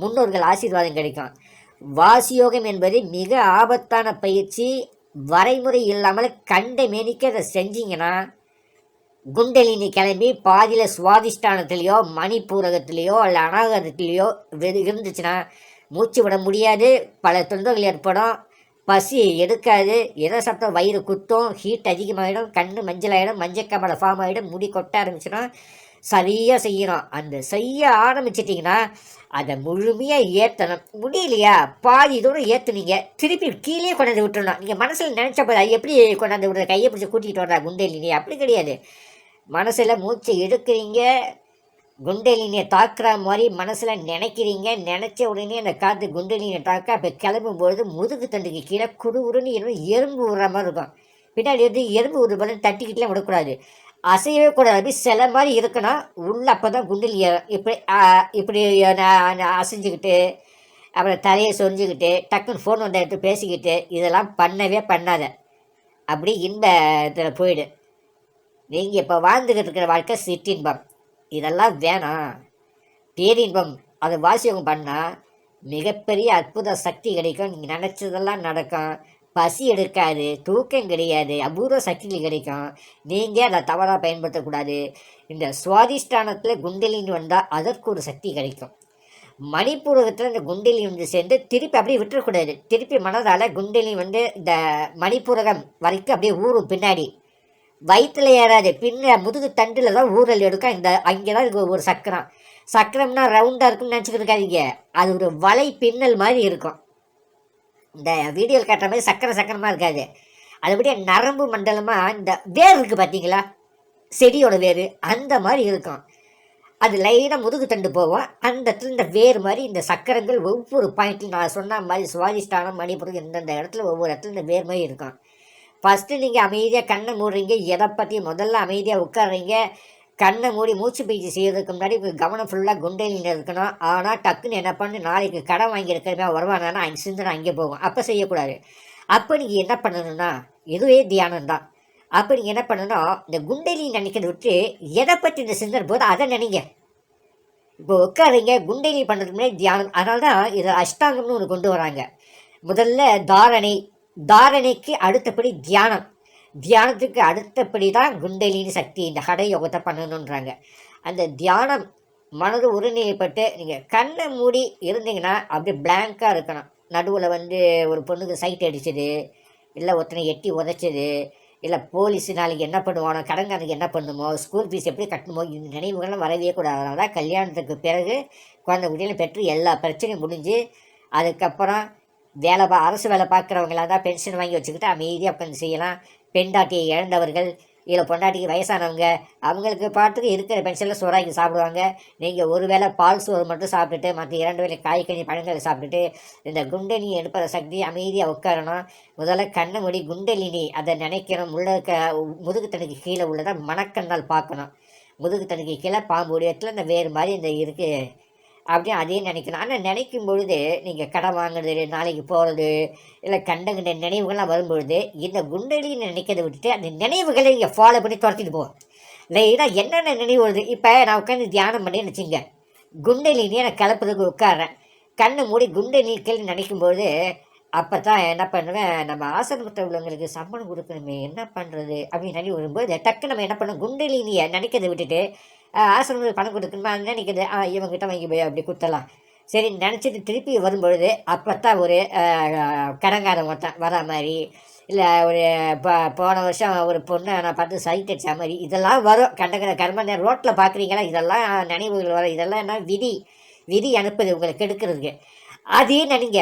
முன்னோர்கள் ஆசீர்வாதம் கிடைக்கும். வாசியோகம் என்பது மிக ஆபத்தான பயிற்சி. வரைமுறை இல்லாமல் கண்ட மேனிக்கு அதை செஞ்சீங்கன்னா குண்டலினி கிளம்பி பாதியில் சுவாதிஷ்டானத்துலேயோ மணிப்பூரகத்துலேயோ இல்லை அநாகரத்துலேயோ இருந்துச்சுன்னா மூச்சு விட முடியாது, பல தொந்தரவுகள் ஏற்படும், பசி எடுக்காது, எதை சத்தம் வயிறு குத்தும், ஹீட் அதிகமாகிடும், கண் மஞ்சள் ஆகிடும், மஞ்சக்கமலை ஃபார்ம் ஆகிடும், முடி கொட்ட ஆரம்பிச்சுன்னா சரியாக செய்யணும். அந்த செய்ய ஆரம்பிச்சிட்டிங்கன்னா அதை முழுமையாக ஏற்றணும். முடியலையா, பாதி தூரம் ஏற்றுனீங்க, திருப்பி கீழே கொண்டாந்து விட்டுறணும். நீங்கள் மனசில் நினச்ச போது அது எப்படி கொண்டாந்து விடுற, கையை பிடிச்சி கூட்டிகிட்டு வர்றா குண்டலினி? அப்படி கிடையாது. மனசில் மூச்சை எடுக்கிறீங்க, குண்டலினியை தாக்குற மாதிரி மனசில் நினைக்கிறீங்க, நினச்ச உடனே அந்த காற்று குண்டலினியை தாக்க அப்போ கிளம்பும்பொழுது முதுகு தண்டுக்கு கீழே குடுகுடுன்னு எறும்பு விடுற மாதிரி இருக்கும். பின்னாடி வந்து எறும்பு ஒரு பலம் தட்டிக்கிட்டுலாம் விடக்கூடாது, அசையவே கூடாது. அப்படி சில மாதிரி இருக்கணும் உள்ள. அப்போ தான் குண்டில் இப்படி இப்படி அசைஞ்சுக்கிட்டு அப்புறம் தலையை சொரிஞ்சுக்கிட்டு டக்குன்னு ஃபோன் வந்த எடுத்து பேசிக்கிட்டு இதெல்லாம் பண்ணவே பண்ணாத. அப்படி இன்ப இதில் போயிடு. நீங்கள் இப்போ வாழ்ந்துக்கிட்டு இருக்கிற வாழ்க்கை சிற்றின்பம், இதெல்லாம் வேணாம். பேரின்பம் அதை வாசியவங்க பண்ணால் மிகப்பெரிய அற்புத சக்தி கிடைக்கும். நீங்கள் நினச்சதெல்லாம் நடக்கும். பசி எடுக்காது, தூக்கம் கிடையாது, அபூர்வ சக்திகள் கிடைக்கும். நீங்கள் அதை தவறாக பயன்படுத்தக்கூடாது. இந்த சுவாதிஷ்டானத்தில் குண்டலின்னு வந்தால் அதற்கு ஒரு சக்தி கிடைக்கும். மணிப்பூரகத்தில் இந்த குண்டலி வந்து சேர்ந்து திருப்பி அப்படியே விட்டுறக்கூடாது. திருப்பி மனதால் குண்டலி வந்து இந்த மணிப்பூரகம் வரைக்கும் அப்படியே ஊறும். பின்னாடி வயிற்றில் ஏறாது, பின்ன முதுகு தண்டில் தான் ஊரல் எடுக்கும். இந்த அங்கே தான் இது ஒரு சக்கரம். சக்கரம்னா ரவுண்டாக இருக்குன்னு நினச்சிக்கிட்டு இருக்காதீங்க, அது ஒரு வலை பின்னல் மாதிரி இருக்கும். இந்த வீடியோவில் காட்டுற மாதிரி சக்கரமாக இருக்காது. அதுபடியே நரம்பு மண்டலமாக இந்த வேர் இருக்குது பார்த்தீங்களா, செடியோட வேர் அந்த மாதிரி இருக்கும். அது லைனாக முதுகு தண்டு போவோம். அந்த இடத்துல இந்த வேர் மாதிரி இந்த சக்கரங்கள் ஒவ்வொரு பாயிண்ட்லையும் நான் சொன்ன மாதிரி சுவாதிஷ்டானம் மணிப்புரம் இந்தந்த இடத்துல ஒவ்வொரு இடத்துல இந்த வேர் மாதிரி இருக்கும். ஃபஸ்ட்டு நீங்கள் அமைதியாக கண்ணை மூடுறீங்க, எதை பற்றி முதல்ல அமைதியாக உட்காடுறீங்க. கண்ணை மூடி மூச்சு பயிற்சி செய்யறதுக்கு முன்னாடி கவனம் ஃபுல்லாக குண்டலியில் இருக்கணும். ஆனால் டக்குன்னு என்ன பண்ணு, நாளைக்கு கடன் வாங்கியிருக்கிறமே வருவானா அங்கே சிந்தனை அங்கே போகும். அப்போ செய்யக்கூடாது. அப்போ நீங்கள் என்ன பண்ணணும்னா இதுவே தியானம் தான். அப்போ நீங்கள் என்ன பண்ணணும், இந்த குண்டலி நினைக்கிறத விட்டு எதை பற்றி இந்த சிந்தனை போது அதை நினைங்க. இப்போ உட்காருங்க, குண்டலி பண்ணுறதுக்கு முன்னாடி தியானம். அதனால தான் இதை அஷ்டாங்கம்னு ஒன்று கொண்டு வராங்க. முதல்ல தாரணைக்கு அடுத்தபடி தியானம், தியானத்துக்கு அடுத்தபடி தான் குண்டலினி சக்தி, இந்த ஹட யோகத்தை பண்ணணுன்றாங்க. அந்த தியானம் மனது ஒருநிலைப்பட்டு நீங்கள் கண்ணை மூடி இருந்தீங்கன்னா அப்படியே பிளாங்காக இருக்கணும். நடுவில் வந்து ஒரு பொண்ணுக்கு சைட் அடிச்சது, இல்லை ஒருத்தனை எட்டி உதைச்சது, இல்லை போலீஸு நாளைக்கு என்ன பண்ணுவானோ, கடன்காரனுக்கு என்ன பண்ணுமோ, ஸ்கூல் ஃபீஸ் எப்படி கட்டணுமோ, இந்த நினைவுகள்லாம் வரவே கூடாது. அதனால தான் கல்யாணத்துக்கு பிறகு குழந்தை குட்டிகளை பெற்று எல்லா பிரச்சனையும் முடிஞ்சு அதுக்கப்புறம் அரசு வேலை பார்க்குறவங்களாக தான் பென்ஷன் வாங்கி வச்சுக்கிட்டு அமைதியாக உட்காந்து செய்யலாம். பெண்டாட்டியை இழந்தவர்கள், இல்லை பொண்டாட்டிக்கு வயசானவங்க, அவங்களுக்கு பாட்டுக்கு இருக்கிற பென்ஷனில் சோறாக்கி சாப்பிடுவாங்க. நீங்கள் ஒரு வேளை பால் சோறு மட்டும் சாப்பிட்டுட்டு மற்ற 2 வேளை காய்கறி பழங்களை சாப்பிட்டுட்டு இந்த குண்டலினி எடுப்பத சக்தி அமைதியாக உட்காரணும். முதல்ல கண்ணை மூடி குண்டலினி அதை நினைக்கணும். உள்ள முதுகுத்தனுக்கு கீழே உள்ளதை மணக்கண்ணால் பார்க்கணும். முதுகுத்தனுக்கு கீழே பாம்பு இடத்துல இந்த வேறு மாதிரி இந்த இருக்குது அப்படியே அதையும் நினைக்கணும். ஆனால் நினைக்கும் பொழுது நீங்கள் கடன் வாங்குறது, நாளைக்கு போகிறது, இல்லை கண்ட நினைவுகள்லாம் வரும்பொழுது இந்த குண்டலின்னு நினைக்கிறத விட்டுட்டு அந்த நினைவுகளை இங்கே ஃபாலோ பண்ணி துரத்திட்டு போவோம். லைனாக என்னென்ன நினைவு வருது. இப்போ நான் உட்காந்து தியானம் பண்ணி வச்சுங்க, குண்டலினியை நான் கிளப்புறதுக்கு உட்காறேன். கண்ணை மூடி குண்டலினிகள் நினைக்கும்பொழுது அப்போ தான் என்ன பண்ணுவேன், நம்ம ஆசிரமத்தில் உள்ளவங்களுக்கு சம்பளம் கொடுக்கணுமே என்ன பண்ணுறது அப்படின்னு நினைவு வரும்போது டக்கு நம்ம என்ன பண்ணோம், குண்டலினியை நினைக்கிறத விட்டுட்டு ஆசிரமத்துக்கு பணம் கொடுக்கணுமா நினைக்கிறது, இவங்ககிட்ட வாங்கி போய் அப்படி கொடுத்தலாம் சரி நினச்சிட்டு திருப்பி வரும்பொழுது அப்போ தான் ஒரு கடங்காரம் வரா மாதிரி, இல்லை ஒரு போன வருஷம் ஒரு பொண்ணை நான் பார்த்து சைட் அடித்த மாதிரி இதெல்லாம் வரும். கர்ம ரோட்டில் பார்க்குறீங்களா, இதெல்லாம் நினைவுகள் வரும். இதெல்லாம் என்ன விதி அனுப்புது உங்களை கெடுக்கிறதுக்கு. அதையும் நினைங்க.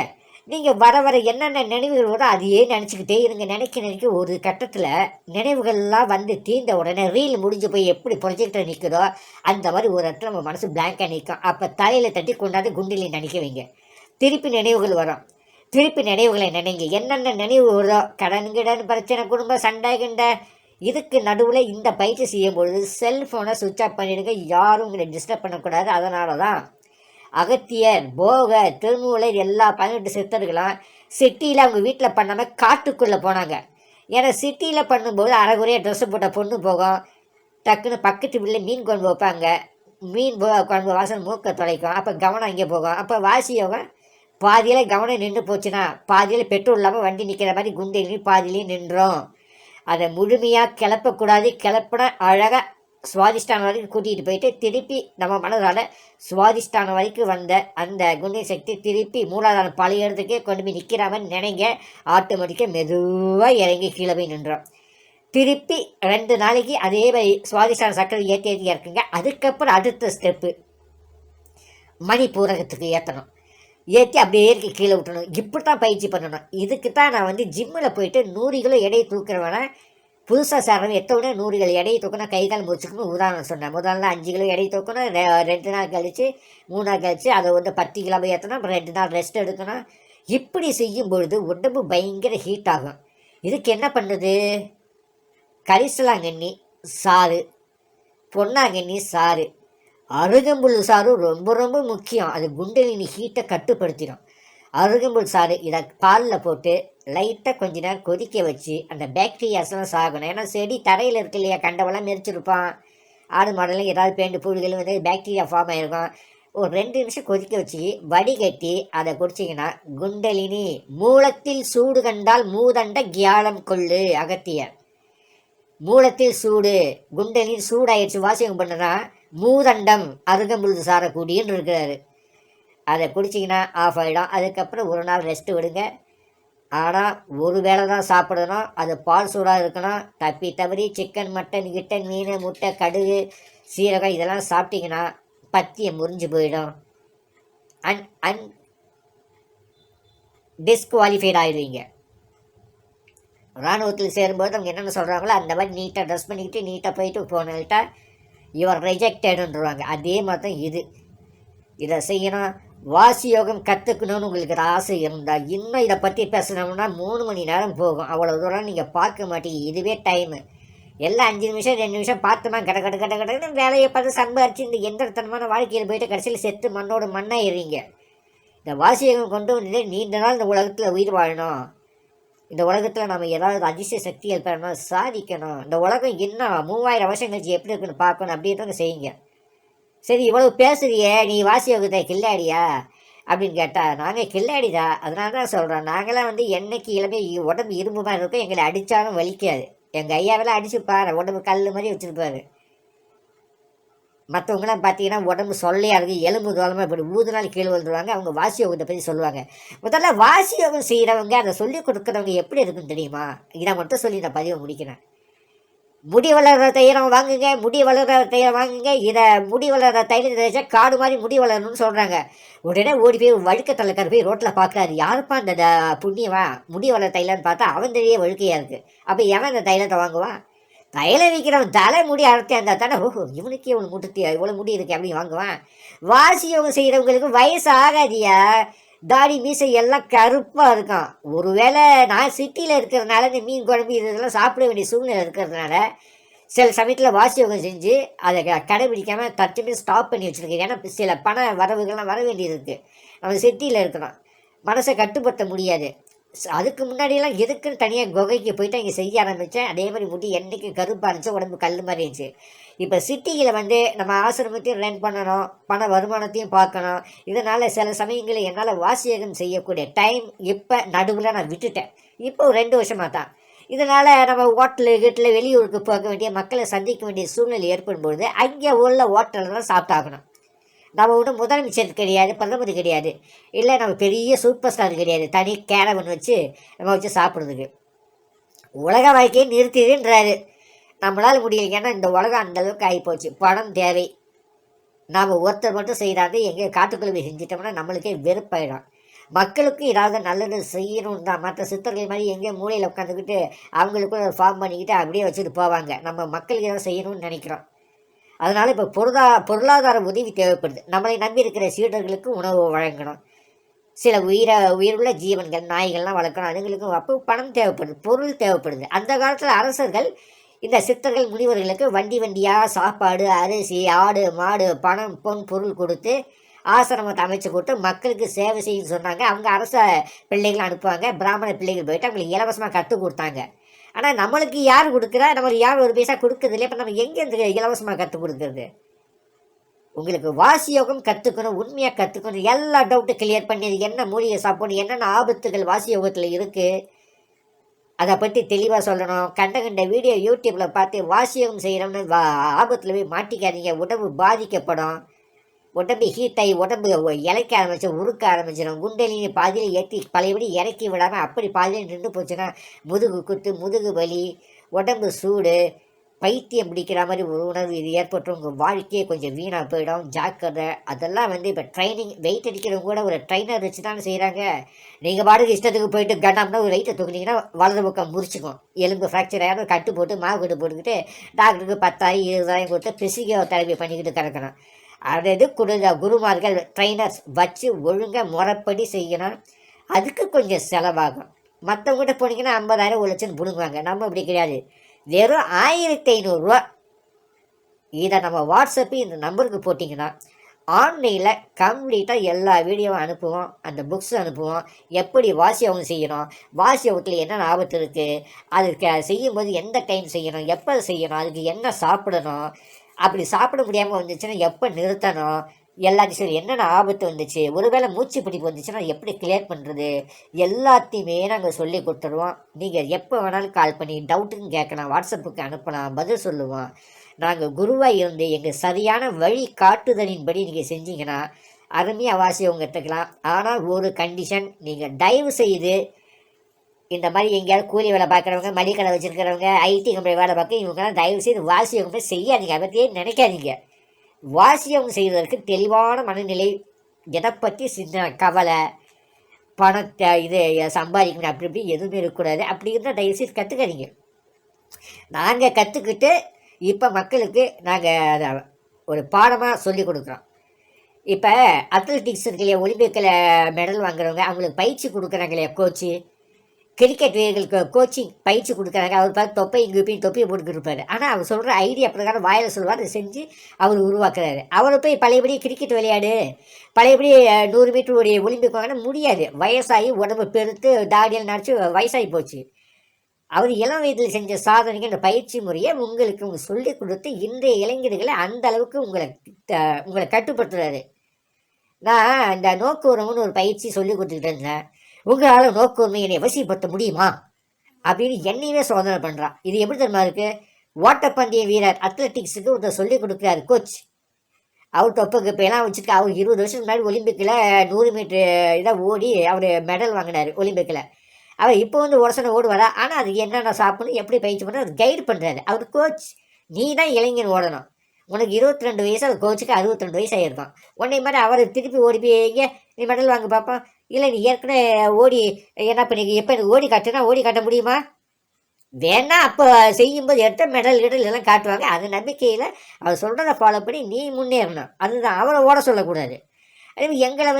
நீங்கள் வர என்னென்ன நினைவுகள் வரும் அதையே நினச்சிக்கிட்டே இருங்க. நினைக்க ஒரு கட்டத்தில் நினைவுகள்லாம் வந்து தீர்ந்த உடனே ரீல் முடிஞ்சு போய் எப்படி ப்ரொஜெக்டர் நிற்குதோ அந்த மாதிரி ஒரு இடத்துல நம்ம மனசு பிளாங்காக நிற்கும். அப்போ தலையில் தட்டி கொண்டாந்து குண்டிலே நினைக்க வைங்க. திருப்பி நினைவுகள் வரும். திருப்பி நினைவுகளை நினைங்க. என்னென்ன நினைவு வரும், கடன் பிரச்சனை, குடும்ப சண்டை கிண்ட, இதுக்கு நடுவில் இந்த பயிற்சி செய்யும் பொழுது செல்ஃபோனை சுவிட்ச் ஆஃப் பண்ணிவிடுங்க. யாரும் உங்களை டிஸ்டர்ப் பண்ணக்கூடாது. அதனால தான் அகத்தியர், போகர், திருமூலர் எல்லா 18 சித்தர்களும் சிட்டியில் அவங்க வீட்டில் பண்ணாமல் காட்டுக்குள்ளே போனாங்க. ஏன்னா சிட்டியில் பண்ணும்போது அரைகுறையாக ட்ரெஸ்ஸு போட்ட பொண்ணு போகும், டக்குன்னு பக்கத்து வீட்டில் மீன் குழம்பு வைப்பாங்க, மீன் குழம்பு வாசனை மூக்க தொலைக்கும், அப்போ கவனம் அங்கே போகும். அப்போ வாசியவங்க பாதியில் கவனம் நின்று போச்சுன்னா பாதியில் பெட்ரோல் இல்லாமல் வண்டி நிற்கிற மாதிரி குண்டை பாதியிலையும் நின்றோம். அதை முழுமையாக கிளப்பக்கூடாது. கிளப்பினா அழகாக சுவாதிஷ்டானம் வரைக்கும் கூட்டிகிட்டு போயிட்டு திருப்பி நம்ம மனதால் சுவாதிஷ்டானம் வரைக்கும் வந்த அந்த குண்டலினி சக்தி திருப்பி மூலாதாரம் பழைய இடத்துக்கே கொண்டு போய் நிற்கிற மாதிரி நினைங்க. ஆட்டோமேட்டிக்காக மெதுவாக இறங்கி கீழே போய் நின்றோம். திருப்பி 2 நாளைக்கு அதே மாதிரி சுவாதிஷ்டான சக்கரை ஏற்றி இறக்குங்க. அதுக்கப்புறம் அடுத்த ஸ்டெப்பு மணிப்பூரகத்துக்கு ஏற்றணும். ஏற்றி அப்படியே ஏற்றி கீழே விட்டணும். இப்படி தான் பயிற்சி பண்ணணும். இதுக்கு தான் நான் வந்து ஜிம்மில் போயிட்டு 100 கிலோ எடையை தூக்குறவன புதுசாக சேர்றவங்க எத்தோட 100 கிலோ எடையை தூக்கணும், கை கால் முடிச்சுக்கணும் உதாரணம் சொன்னேன். முதல்ல 5 கிலோ எடையை தூக்கணும், 2 நாள் கழித்து 3 நாள் கழித்து அதை வந்து 10 கிலோ ஏற்றணும், அப்புறம் 2 நாள் ரெஸ்ட் எடுக்கணும். இப்படி செய்யும் பொழுது உடம்பு பயங்கர ஹீட் ஆகும். இதுக்கு என்ன பண்ணுறது, கரிசலாங்கண்ணி சாறு, பொன்னாங்கண்ணி சாறு, அருகம்புல் சாறு ரொம்ப ரொம்ப முக்கியம். அது குண்டலினி ஹீட்டை கட்டுப்படுத்திடும். அருகம்புல் சாறு இதை பாலில் போட்டு லைட்டாக கொஞ்ச நேரம் கொதிக்க வச்சு அந்த பாக்டீரியாஸ்லாம் சாகணும். ஏன்னா செடி தரையில் இருக்கு இல்லையா, கண்டவெல்லாம் மெரிச்சிருப்பான், ஆடு மாடெல்லாம் ஏதாவது பேண்டு புழுகள் வந்து பாக்டீரியா ஃபார்ம் ஆகிருக்கும். ஒரு 2 நிமிஷம் கொதிக்க வச்சு வடிகட்டி அதை குடிச்சிங்கன்னா குண்டலினி. மூலத்தில் சூடு கண்டால் மூதண்ட கியாலம் கொள்ளு அகத்தியர். மூலத்தில் சூடு, குண்டலினி சூடாயிடுச்சு வாசியம் பண்ணுனா மூதண்டம் அருகம்புல் சாரக்கூடியன்னு இருக்கிறாரு. அதை குடிச்சிங்கன்னா ஆஃப் ஆகிடும். அதுக்கப்புறம் ஒரு நாள் ரெஸ்ட்டு விடுங்க. ஆனால் ஒரு வேளை தான் சாப்பிடணும். அது பால் சூடாக இருக்கணும். தப்பி தவறி சிக்கன், மட்டன், கிட்டன், மீன், முட்டை, கடுகு, சீரகம் இதெல்லாம் சாப்பிட்டிங்கன்னா பத்தியம் முறிஞ்சு போயிடும். அன் டிஸ்குவாலிஃபைட் ஆகிடுவீங்க. இராணுவத்தில் சேரும்போது அவங்க என்னென்ன சொல்கிறாங்களோ அந்த மாதிரி நீட்டாக ட்ரெஸ் பண்ணிக்கிட்டு நீட்டாக போயிட்டு போனவிட்டா யுவர் ரிஜெக்டடுன்றாங்க. அதே மாதிரி தான் இதை செய்யணும். வாசி யோகம் கற்றுக்கணும்னு உங்களுக்கு ஆசை இருந்தால் இன்னும் இதை பற்றி பேசணும்னா 3 மணி நேரம் போகும். அவ்வளோ தூரம் நீங்கள் பார்க்க மாட்டீங்க. இதுவே டைமு எல்லாம் 5 நிமிஷம் 2 நிமிஷம் பார்த்தோமா கடன்னு வேலையை பார்த்து சம்பாரிச்சு இந்த எந்திரத்தனமான வாழ்க்கையில் போயிட்டு கடைசியில் செத்து மண்ணோடு மண்ணாயிடுறீங்க. இந்த வாசி யோகம் கொண்டு வந்து நீண்ட நாள் இந்த உலகத்தில் உயிர் வாழணும். இந்த உலகத்தில் நம்ம ஏதாவது அதிசய சக்திகள் பெறணும், சாதிக்கணும். இந்த உலகம் இன்னும் 3000 வருஷம் கழிச்சு எப்படி இருக்குன்னு பார்க்கணும். அப்படின்றத செய்யுங்க. சரி, இவ்வளவு பேசுறியே, நீ வாசி யோகத்தை கில்லாடியா அப்படின்னு கேட்டால் நாங்கள் கில்லாடி தான். அதனால தான் சொல்கிறோம், நாங்களாம் வந்து என்னைக்கு இளமை உடம்பு இரும்பு மாதிரி இருக்கும். எங்களை அடித்தாலும் வலிக்காது. எங்கள் ஐயாவெல்லாம் அடிச்சுப்பாரு, உடம்பு கல் மாதிரி வச்சுருப்பாரு. மற்றவங்களாம் பார்த்தீங்கன்னா உடம்பு சொல்லையாக இருக்குது, எலும்பு தோலமாக இப்படி ஊதுனாலும் கீழே விழுந்துருவாங்க. அவங்க வாசி யோகத்தை பற்றி சொல்லுவாங்க. முதல்ல வாசி யோகம் செய்கிறவங்க அதை சொல்லிக் கொடுக்குறவங்க எப்படி இருக்குன்னு தெரியுமா? இதை மட்டும் சொல்லி நான் பதிவை முடிக்கிறேன். முடி வளர்கிற தைலம் வாங்குங்க, முடி வளர்கிற தைலம் வாங்குங்க. இதை முடி வளர்கிற தைலம் தேய்ச்சா காடு மாதிரி முடி வளரணும்னு சொல்கிறாங்க. உடனே ஓடி போய் வழுக்கத்தலைக்கார போய் ரோட்டில் பார்க்குறாரு. யாருப்பா அந்த புண்ணியவா முடி வளர தைலம்னு பார்த்தா அவன் தெரிய வழுக்கையாக இருக்குது. அப்போ எவன் இந்த தைலத்தை வாங்குவான்? தைலம் விற்கிறவன் தலை முடி அடர்த்தியாக இருந்தால் தானே ஓஹோ இவனுக்கு இவ்வளோ இவ்வளோ முடி இருக்குது அப்படின்னு வாங்குவான். வாசி யோகம் செய்கிறவங்களுக்கு வயசு ஆகாதியா, தாடி மீசை எல்லாம் கருப்பாக இருக்கும். ஒருவேளை நான் சிட்டியில் இருக்கிறதுனால இந்த மீன் குழம்பு இதெல்லாம் சாப்பிட வேண்டிய சூழ்நிலை இருக்கிறதுனால சில சமயத்தில் வாசி யோகம் செஞ்சு அதை கடைபிடிக்காமல் தட்டுமே ஸ்டாப் பண்ணி வச்சுருக்கேன். ஏன்னா சில பண வரவுகள்லாம் வர வேண்டியது இருக்குது. நம்ம சிட்டியில் இருக்கிறோம், மனசை கட்டுப்படுத்த முடியாது. அதுக்கு முன்னாடியெல்லாம் எதுக்குன்னு தனியாக குகைக்கு போயிட்டு இங்கே செய்ய ஆரம்பித்தேன். அதே மாதிரி முடி என்றைக்கு கருப்பாக இருந்துச்சு, உடம்பு கல் மாதிரி இருந்துச்சு. இப்போ சிட்டியில் வந்து நம்ம ஆசிரமத்தையும் ரன் பண்ணணும், பண வருமானத்தையும் பார்க்கணும். இதனால் சில சமயங்களில் என்னால் வாசியகம் செய்யக்கூடிய டைம் இப்போ நடுவில் நான் விட்டுட்டேன். இப்போ 2 வருஷமாக தான். இதனால் நம்ம ஹோட்டலு வெளியூருக்கு போக வேண்டிய மக்களை சந்திக்க வேண்டிய சூழ்நிலை ஏற்படும்பொழுது அங்கே உள்ள ஹோட்டலெலாம் சாப்பிட்டாகணும். நம்ம ஒன்றும் முதலமைச்சர் கிடையாது, பிரதமர் கிடையாது, இல்லை நம்ம பெரிய சூப்பர் ஸ்டார் கிடையாது. தனி கேரவன் வச்சு நம்ம வச்சு சாப்பிட்றதுக்கு உலக வாழ்க்கையை நிறுத்திடுன்றாரு. நம்மளால் முடியல. ஏன்னா இந்த உலகம் அந்தளவுக்கு ஆகிப்போச்சு. பணம் தேவை. நாம் ஒருத்தர் மட்டும் செய்கிறாரு எங்கே காட்டுக்குள்ளே செஞ்சிட்டோம்னா நம்மளுக்கே வெறுப்பாயிடும். மக்களுக்கும் ஏதாவது நல்லது செய்யணும் தான். மற்ற சித்தர்கள் மாதிரி எங்கேயோ மூலையில் உட்காந்துக்கிட்டு அவங்களுக்கும் ஒரு ஃபார்ம் பண்ணிக்கிட்டு அப்படியே வச்சுட்டு போவாங்க. நம்ம மக்களுக்கு ஏதாவது செய்யணும்னு நினைக்கிறோம். அதனால் இப்போ பொருளாதார உதவி தேவைப்படுது. நம்மளை நம்பி இருக்கிற சீடர்களுக்கு உணவு வழங்கணும். சில உயிருள்ள ஜீவன்கள் நாய்கள்லாம் வளர்க்கணும். அதுங்களுக்கும் அப்போ பணம் தேவைப்படுது, பொருள் தேவைப்படுது. அந்த காலத்தில் அரசர்கள் இந்த சித்தர்கள் முனிவர்களுக்கு வண்டியாக சாப்பாடு, அரிசி, ஆடு, மாடு, பணம், பொருள் கொடுத்து ஆசிரமத்தை அமைச்சு கொடுத்து மக்களுக்கு சேவை செய்யணும்னு சொன்னாங்க. அவங்க அரச பிள்ளைகள் அனுப்புவாங்க, பிராமண பிள்ளைகள் போயிட்டு அவங்களுக்கு இலவசமாக கற்றுக் கொடுத்தாங்க. ஆனால் நம்மளுக்கு யார் கொடுக்குறா? நம்மளுக்கு யார் ஒரு பைசா கொடுக்குறது இல்லை. இப்போ நம்ம எங்கேருந்து இலவசமாக கற்றுக் கொடுக்குறது? உங்களுக்கு வாசி யோகம் கற்றுக்கணும், உண்மையாக கற்றுக்கணும், எல்லா டவுட்டும் கிளியர் பண்ணி அது என்ன மூலிகை சாப்பிடணும், என்னென்ன ஆபத்துகள் வாசி யோகத்தில் இருக்குது அதை பற்றி தெளிவாக சொல்லணும். கண்ட வீடியோ யூடியூப்பில் பார்த்து வாசி யோகம் செய்கிறோம்னு ஆபத்தில் போய் மாட்டிக்காதீங்க. உடம்பு பாதிக்கப்படும். உடம்பு ஹீட்டாகி உடம்பு இலைக்க ஆரம்பிச்சு உருக்க ஆரம்பிச்சிடும். குண்டலினி பாதியில் ஏற்றி பழையபடி இறக்கி விடாமல் அப்படி பாதியில் நின்று போச்சுன்னா முதுகு குத்து, முதுகு வலி, உடம்பு சூடு, பைத்தியம் பிடிக்கிற மாதிரி ஒரு உணர்வு இது ஏற்பட்டு உங்கள் வாழ்க்கையே கொஞ்சம் வீணாக போயிடும். ஜாக்கிரதை. அதெல்லாம் வந்து இப்போ ட்ரைனிங் வெயிட் அடிக்கிறவங்க கூட ஒரு ட்ரைனர் வச்சு தானே செய்கிறாங்க. நீங்கள் பாட்டுக்கு இஷ்டத்துக்கு போயிட்டு கண்டம்னா ஒரு வெயிட்டை தூக்குனீங்கன்னா வலது பக்கம் முறிச்சிக்கும், எலும்பு ஃப்ராக்சர் ஆகிடும். கட்டு போட்டு மாவு கட்டு போட்டுக்கிட்டு டாக்டருக்கு 10,000 20,000 கொடுத்து பிசிக்கோ தெரப்பி பண்ணிக்கிட்டு கிடக்கணும். அது குருமார்கள் ட்ரைனர்ஸ் வச்சு ஒழுங்காக முறைப்படி செய்யணும். அதுக்கு கொஞ்சம் செலவாகும். மற்றவங்ககிட்ட போனீங்கன்னா 50,000 1 லட்சம் பிடுங்குவாங்க. நம்ம அப்படி கிடையாது. வெறும் 1500 இதை நம்ம வாட்ஸ்அப்பு இந்த நம்பருக்கு போட்டிங்கன்னா ஆன்லைனில் கம்ப்ளீட்டாக எல்லா வீடியோவும் அனுப்புவோம், அந்த புக்ஸ் அனுப்புவோம், எப்படி வாசி யோகம் செய்யணும், வாசி யோகத்தில் என்னென்ன ஆபத்து இருக்குது, அதுக்கு செய்யும்போது எந்த டைம் செய்யணும், எப்போ செய்யணும், அதுக்கு என்ன சாப்பிடணும், அப்படி சாப்பிட முடியாமல் வந்துச்சுன்னா எப்போ நிறுத்தணும், எல்லாத்தையும் சரி என்னென்ன ஆபத்து வந்துச்சு, ஒருவேளை மூச்சு பிடிப்பு வந்துச்சுன்னா எப்படி கிளியர் பண்ணுறது, எல்லாத்தையுமே நாங்கள் சொல்லி கொடுத்துருவோம். நீங்கள் எப்போ வேணாலும் கால் பண்ணி டவுட்டுன்னு கேட்கலாம், வாட்ஸ்அப்புக்கு அனுப்பலாம், பதில் சொல்லுவோம். நாங்கள் குருவாக இருந்து எங்கள் சரியான வழி காட்டுதலின்படி நீங்கள் செஞ்சீங்கன்னா அருமையாக வாசி அவங்க எடுத்துக்கலாம். ஆனால் ஒரு கண்டிஷன், நீங்கள் தயவு செய்து இந்த மாதிரி எங்கேயாவது கூலி வேலை பார்க்குறவங்க, மளிகை கடை வச்சுருக்கிறவங்க, ஐடி கம்பெனி வேலை பார்க்க இவங்கெல்லாம் தயவு செய்து வாசி அவங்க செய்யாதீங்க, அதை பற்றியே நினைக்காதீங்க. வாசி அவங்க செய்வதற்கு தெளிவான மனநிலை, எதை பற்றி சின்ன கவலை, பணத்தை இது சம்பாதிக்கணும் அப்படி இப்படி எதுவுமே இருக்கக்கூடாது. அப்படி இருந்தால் தயவு செய்து கற்றுக்காதீங்க. நாங்கள் கற்றுக்கிட்டு இப்போ மக்களுக்கு நாங்கள் அதை ஒரு பாடமாக சொல்லி கொடுக்குறோம். இப்போ அத்லட்டிக்ஸ் இருக்கு இல்லையா, ஒலிம்பிக்கில் மெடல் வாங்குறவங்க அவங்களுக்கு பயிற்சி கொடுக்குறாங்க இல்லையா கோச்சு, கிரிக்கெட் வீரர்களுக்கு கோச்சிங் பயிற்சி கொடுக்குறாங்க. அவர் பார்த்து தொப்பை இங்கே தொப்பியை போட்டுக்கிட்டு இருப்பார். ஆனால் அவர் சொல்கிற ஐடியா பிரகாரம் வாயில் சொல்லுவார், அதை செஞ்சு அவர் உருவாக்குறாரு. அவரை போய் பழையபடி கிரிக்கெட் விளையாடு, பழையபடி 100 மீட்டர் ஒரு ஒலிம்பிக் வாங்கினா முடியாது. வயசாகி உடம்பு பெருத்து தாடியில் நடிச்சு வயசாகி போச்சு. அவர் இளம் வயதில் செஞ்ச சாதனைக்கு அந்த பயிற்சி முறையை உங்களுக்கு சொல்லிக் கொடுத்து இன்றைய இளைஞர்களை அந்த அளவுக்கு உங்களை கட்டுப்படுத்துறாரு. நான் இந்த நோக்குவரம்னு ஒரு பயிற்சி சொல்லி கொடுத்துக்கிட்டு இருந்தேன். உங்களால் நோக்குவரமை என்னை வசிப்படுத்த முடியுமா அப்படின்னு என்னையுமே சோதனை பண்ணுறான். இது எப்படி தெரியுமா இருக்குது, ஓட்டப்பந்தய வீரர் அத்லட்டிக்ஸுக்கு ஒருத்தர் சொல்லிக் கொடுக்குறாரு கோச். அவர் தொப்புக்கு இப்போலாம் வச்சுருக்க. அவர் 20 வருஷத்துக்கு முன்னாடி ஒலிம்பிக்கில் 100 மீட்ரு இதாக ஓடி அவர் மெடல் வாங்கினார் ஒலிம்பிக்கில். அவர் இப்போ ஓட ஓடுவாரா, ஆனால் அது என்னென்ன சாப்பிடணும், எப்படி பயிற்சி பண்ணுறது, அது கைடு பண்ணுறாரு அவர் கோச். நீ தான் இளைஞன் ஓடணும். உனக்கு 22 வயசு, அது கோச்சுக்கு 62 வயசு ஆகிருக்கும். உன்னை மாதிரி அவர் திருப்பி ஓடி போய் எங்கே நீ மெடல் வாங்க பார்ப்போம். இல்லை நீ ஏற்கனவே ஓடி என்ன பண்ணி எப்போ எனக்கு ஓடி காட்டுனா ஓடி காட்ட முடியுமா? வேணா அப்போ செய்யும்போது எடுத்த மெடல் எல்லாம் காட்டுவாங்க. அது நம்பிக்கையில் அவர் சொல்கிறத ஃபாலோ பண்ணி நீ முன்னேறணும். அதுதான், அவரை ஓட சொல்லக்கூடாது. அதே எங்களை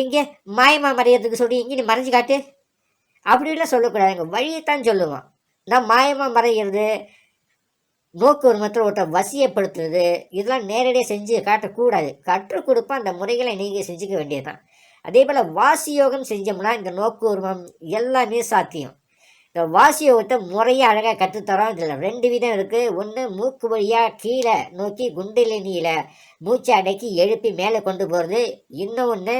எங்கே மாயமா மறையிறதுக்கு சொல்லி இங்கே நீ மறைஞ்சு காட்டு அப்படின்லாம் சொல்லக்கூடாதுங்க. வழியைத்தான் சொல்லுவோம். நான் மாயமாக மறைகிறது, நோக்கு ஒரு மற்ற ஒருத்தர் வசியப்படுத்துறது, இதெல்லாம் நேரடியாக செஞ்சு காட்டக்கூடாது. கற்றுக் கொடுப்பா அந்த முறைகளை நீங்கள் செஞ்சுக்க வேண்டியதுதான். அதே போல் வாசி யோகம் செஞ்சோம்னா இந்த நோக்கு உருவம் எல்லாமே சாத்தியம். இந்த வாசி யோகத்தை முறையாக அழகாக கற்றுத்தரோம். இதில் 2 விதம் இருக்குது. ஒன்று மூக்கு வழியாக கீழே நோக்கி குண்டலினியில் மூச்சை அடக்கி எழுப்பி மேலே கொண்டு போகிறது. இன்னொன்று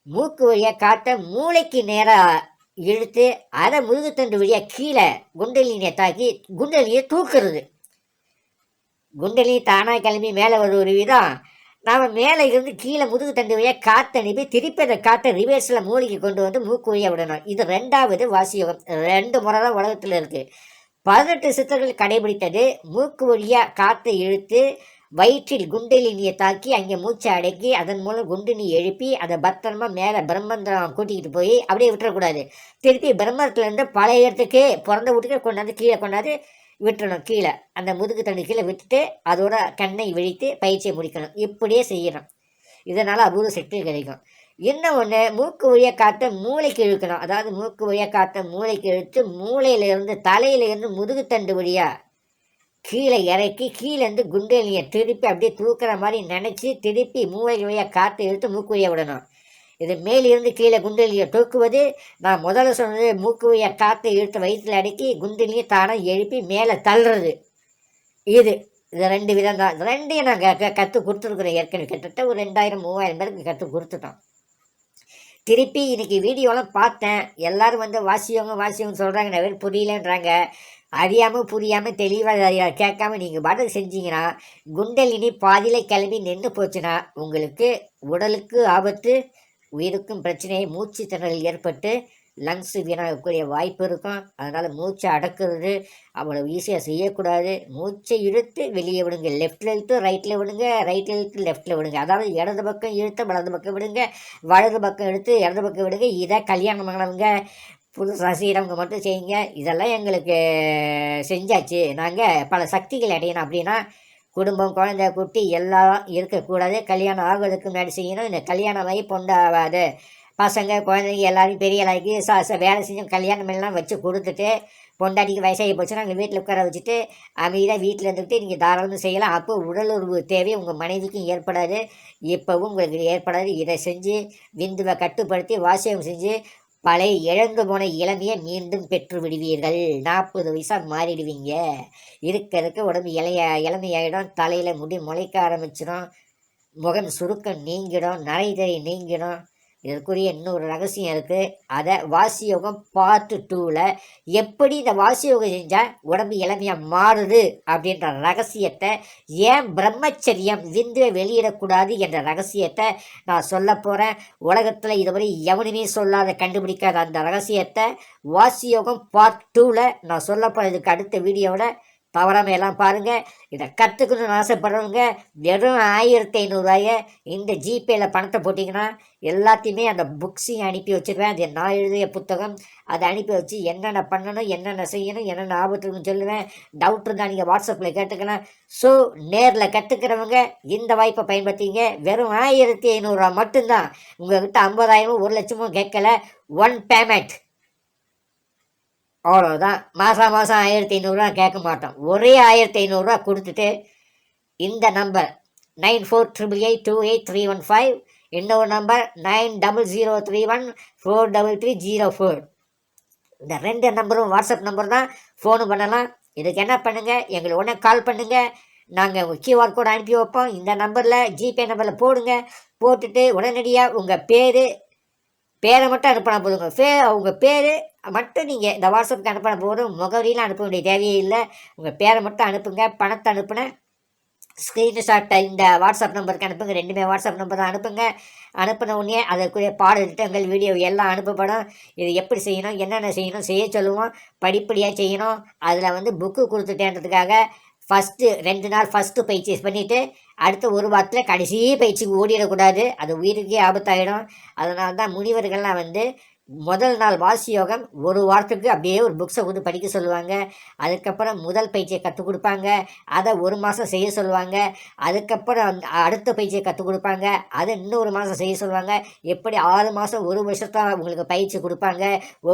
மூக்கு வழியாக காட்ட மூளைக்கு நேராக இழுத்து அதை முதுகுத்தண்டு வழியாக கீழே குண்டலினியை தாக்கி குண்டலினியை தூக்குறது. குண்டலினி தானாக கிளம்பி மேலே ஒரு விதம், நாம் மேலே இருந்து கீழே முதுகுத்தண்டு வழியாக காற்று அனுப்பி திருப்பி அந்த காற்றை ரிவர்ஸில் மூளைக்கு கொண்டு வந்து மூக்கு வழியாக விடணும். இது 2வது வாசியோகம். 2 முறை தான் உலகத்தில் இருக்குது. 18 சித்தர்கள் கடைபிடித்தது மூக்கு வழியாக காற்றை இழுத்து வயிற்றில் குண்டலினியை தாக்கி அங்கே மூச்சை அடக்கி அதன் மூலம் குண்டினி எழுப்பி அதை பத்திரமா மேலே பிரம்மந்திரம் கூட்டிக்கிட்டு போய் அப்படியே விட்டுறக்கூடாது. திருப்பி பிரம்மத்திலேருந்து பழைய இடத்துக்கு பிறந்த வீட்டுக்கு கொண்டாந்து கீழே கொண்டாந்து விட்டுறணும். கீழே அந்த முதுகு தண்ணி கீழே விட்டுட்டு அதோட கண்ணை விழித்து பயிற்சியை முடிக்கணும். இப்படியே செய்யணும். இதனால் அபூர்வ சக்தி கிடைக்கும். இன்னும் ஒன்று, மூக்கு வழியாக காற்ற மூளைக்கு இழுக்கணும். அதாவது மூக்கு வழியாக காற்ற மூளைக்கு இழுத்து மூளையிலேருந்து தலையிலேருந்து முதுகுத்தண்டு வழியாக கீழே இறக்கி கீழேருந்து குண்டலினியை திருப்பி அப்படியே தூக்குற மாதிரி நினச்சி திருப்பி மூளை வழியாக காற்று இழுத்து மூக்கு வழியாக விடணும். இது மேலிருந்து கீழே குண்டலினியை தூக்குவது. நான் முதல்ல சொன்னது மூக்கு வழியாக காற்றை இழுத்து வயிற்றில் அடக்கி குண்டலினியை தானாக எழுப்பி மேலே தள்ளுறது. இது 2 விதம் தான். 2ஐயும் நாங்கள் கற்றுக் கொடுத்துருக்குறோம். ஏற்கனவே கிட்டத்தட்ட ஒரு 2000-3000 பேருக்கு கற்றுக் கொடுத்துட்டோம். திருப்பி இன்றைக்கி வீடியோலாம் பார்த்தேன். எல்லோரும் வாசியவங்க சொல்கிறாங்க, நிறைய பேர் புரியலன்றாங்க. அறியாமல் புரியாமல் தெளிவாக கேட்காம நீங்கள் பாட்டுக்கு செஞ்சீங்கன்னா குண்டலினி பாதியில் கிளம்பி நின்று போச்சுன்னா உங்களுக்கு உடலுக்கு ஆபத்து, உயிருக்கும் பிரச்சனை, மூச்சு திணறல் ஏற்பட்டு லங்ஸ் வீணாகக்கூடிய வாய்ப்பு இருக்கும். அதனால் மூச்சை அடக்கிறது அவ்வளோ ஈஸியாக செய்யக்கூடாது. மூச்சை இழுத்து வெளியே விடுங்க. லெஃப்டில் இழுத்து ரைட்டில் விடுங்க, ரைட்டில் இழுத்து லெஃப்ட்டில் விடுங்க. அதாவது இடது பக்கம் இழுத்து வலது பக்கம் விடுங்க, வலது பக்கம் இழுத்து இடது பக்கம் விடுங்க. இதை கல்யாணம் ஆனவங்க புதுசாக செய்கிறவங்க மட்டும் செய்யுங்க. இதெல்லாம் எங்களுக்கு செஞ்சாச்சு, நாங்கள் பல சக்திகள் அடையணும் அப்படின்னா குடும்பம், குழந்தை, குட்டி எல்லாம் இருக்கக்கூடாது. கல்யாணம் ஆகுறதுக்கு முன்னாடி செய்யணும். இந்த கல்யாணம் ஆகி பொண்டாகாது பசங்க குழந்தைங்க எல்லாரையும் பெரிய ஆளாக்கி வேலை செஞ்சு கல்யாணம் எல்லாம் வச்சு கொடுத்துட்டு பொண்டாட்டிக்கு வயசாகி போச்சுன்னா அங்கே வீட்டில் உட்கார வச்சுட்டு அமைதியாக வீட்டில் இருந்துக்கிட்டு நீங்கள் தாராளமாக செய்யலாம். அப்போ உடல் உறவு தேவை உங்கள் மனைவிக்கும் ஏற்படாது, இப்போவும் உங்களுக்கு ஏற்படாது. இதை செஞ்சு விந்துவை கட்டுப்படுத்தி வாசியம் செஞ்சு பழைய இழந்து போன இளமையை மீண்டும் பெற்று விடுவீர்கள். 40 வயசாக மாறிடுவீங்க. இருக்க உடம்பு இளமையாயிடும், தலையில் முடி முளைக்க ஆரம்பிச்சிடும், முகம் சுருக்கம் நீங்கிடும், நரைதறி நீங்கிடும். இதற்குரிய இன்னொரு ரகசியம் இருக்குது. அதை வாசியோகம் பார்ட் 2ல் எப்படி இந்த வாசியோகம் செஞ்சால் உடம்பு இளமையாக மாறுது அப்படின்ற ரகசியத்தை, ஏன் பிரம்மச்சரியம் விந்துவை வெளியிடக்கூடாது என்ற ரகசியத்தை நான் சொல்ல போகிறேன். உலகத்தில் இதுவரை எவனுமே சொல்லாத கண்டுபிடிக்காத அந்த ரகசியத்தை வாசியோகம் பார்ட் 2ல் நான் சொல்ல போகிறேன். இதுக்கு அடுத்த வீடியோவில் தவறாமல் எல்லாம் பாருங்கள். இதை கற்றுக்கணும்னு ஆசைப்படுறவங்க வெறும் 1500 இந்த ஜிபேயில் பணத்தை போட்டிங்கன்னா எல்லாத்தையுமே அந்த புக்ஸையும் அனுப்பி வச்சுருவேன். அது நான் எழுதிய புத்தகம், அதை அனுப்பி வச்சு என்னென்ன பண்ணணும், என்னென்ன செய்யணும், என்னென்ன ஆபத்துன்னு சொல்லுவேன். டவுட் இருந்தால் நீங்கள் வாட்ஸ்அப்பில் கேட்டுக்கலாம். ஸோ நேரில் கற்றுக்கிறவங்க இந்த வாய்ப்பை பயன்படுத்திங்க. வெறும் 1500 மட்டும்தான். உங்கள்கிட்ட 50,000 1,00,000 கேட்கல. ஒன் பேமெண்ட், அவ்வளோதான். மாதம் 1500 கேட்க மாட்டோம். ஒரே 1500 கொடுத்துட்டு இந்த நம்பர் 9488828315, இன்னொரு நம்பர் 9003143304. இந்த 2 நம்பரும் வாட்ஸ்அப் நம்பர் தான். ஃபோனு பண்ணலாம். இதுக்கு என்ன பண்ணுங்கள், எங்களுக்கு உடனே கால் பண்ணுங்கள். நாங்கள் உங்கள் QR கோட் அனுப்பி வைப்போம். இந்த நம்பரில் ஜிபே நம்பரில் போடுங்க. போட்டுட்டு உடனடியாக உங்கள் பேரை மட்டும் அனுப்பினா போதுங்க. உங்கள் பேர் மட்டும் நீங்கள் இந்த வாட்ஸ்அப்புக்கு அனுப்பின போதும். முகவரிலாம் அனுப்ப வேண்டிய தேவையே இல்லை. உங்கள் பேரை மட்டும் அனுப்புங்க. பணத்தை அனுப்புன ஸ்க்ரீன்ஷாட்டை இந்த வாட்ஸ்அப் நம்பருக்கு அனுப்புங்க. 2மே வாட்ஸ்அப் நம்பர் தான் அனுப்புங்க. அனுப்பின உடனே அதற்குரிய திட்டங்கள் வீடியோ எல்லாம் அனுப்பப்படும். இது எப்படி செய்யணும், என்னென்ன செய்யணும் செய்ய சொல்லுவோம். படிப்படியாக செய்யணும். அதில் புக்கு கொடுத்துட்டேன்றதுக்காக ஃபஸ்ட்டு 2 நாள் ஃபஸ்ட்டு பயிற்சி பண்ணிவிட்டு அடுத்த ஒரு வாரத்தில் கடைசி பயிற்சிக்கு ஓடிடக்கூடாது. அது உயிருக்கே ஆபத்தாயிடும். அதனால தான் முனிவர்கள்லாம் முதல் நாள் வாசி யோகம் ஒரு வாரத்துக்கு அப்படியே ஒரு புக்ஸை படிக்க சொல்லுவாங்க. அதுக்கப்புறம் முதல் பயிற்சியை கற்றுக் கொடுப்பாங்க. அதை 1 மாதம் செய்ய சொல்லுவாங்க. அதுக்கப்புறம் அடுத்த பயிற்சியை கற்றுக் கொடுப்பாங்க. அதை இன்னொரு மாதம் செய்ய சொல்லுவாங்க. எப்படி 6 மாதம் 1 வருஷத்தான் உங்களுக்கு பயிற்சி கொடுப்பாங்க.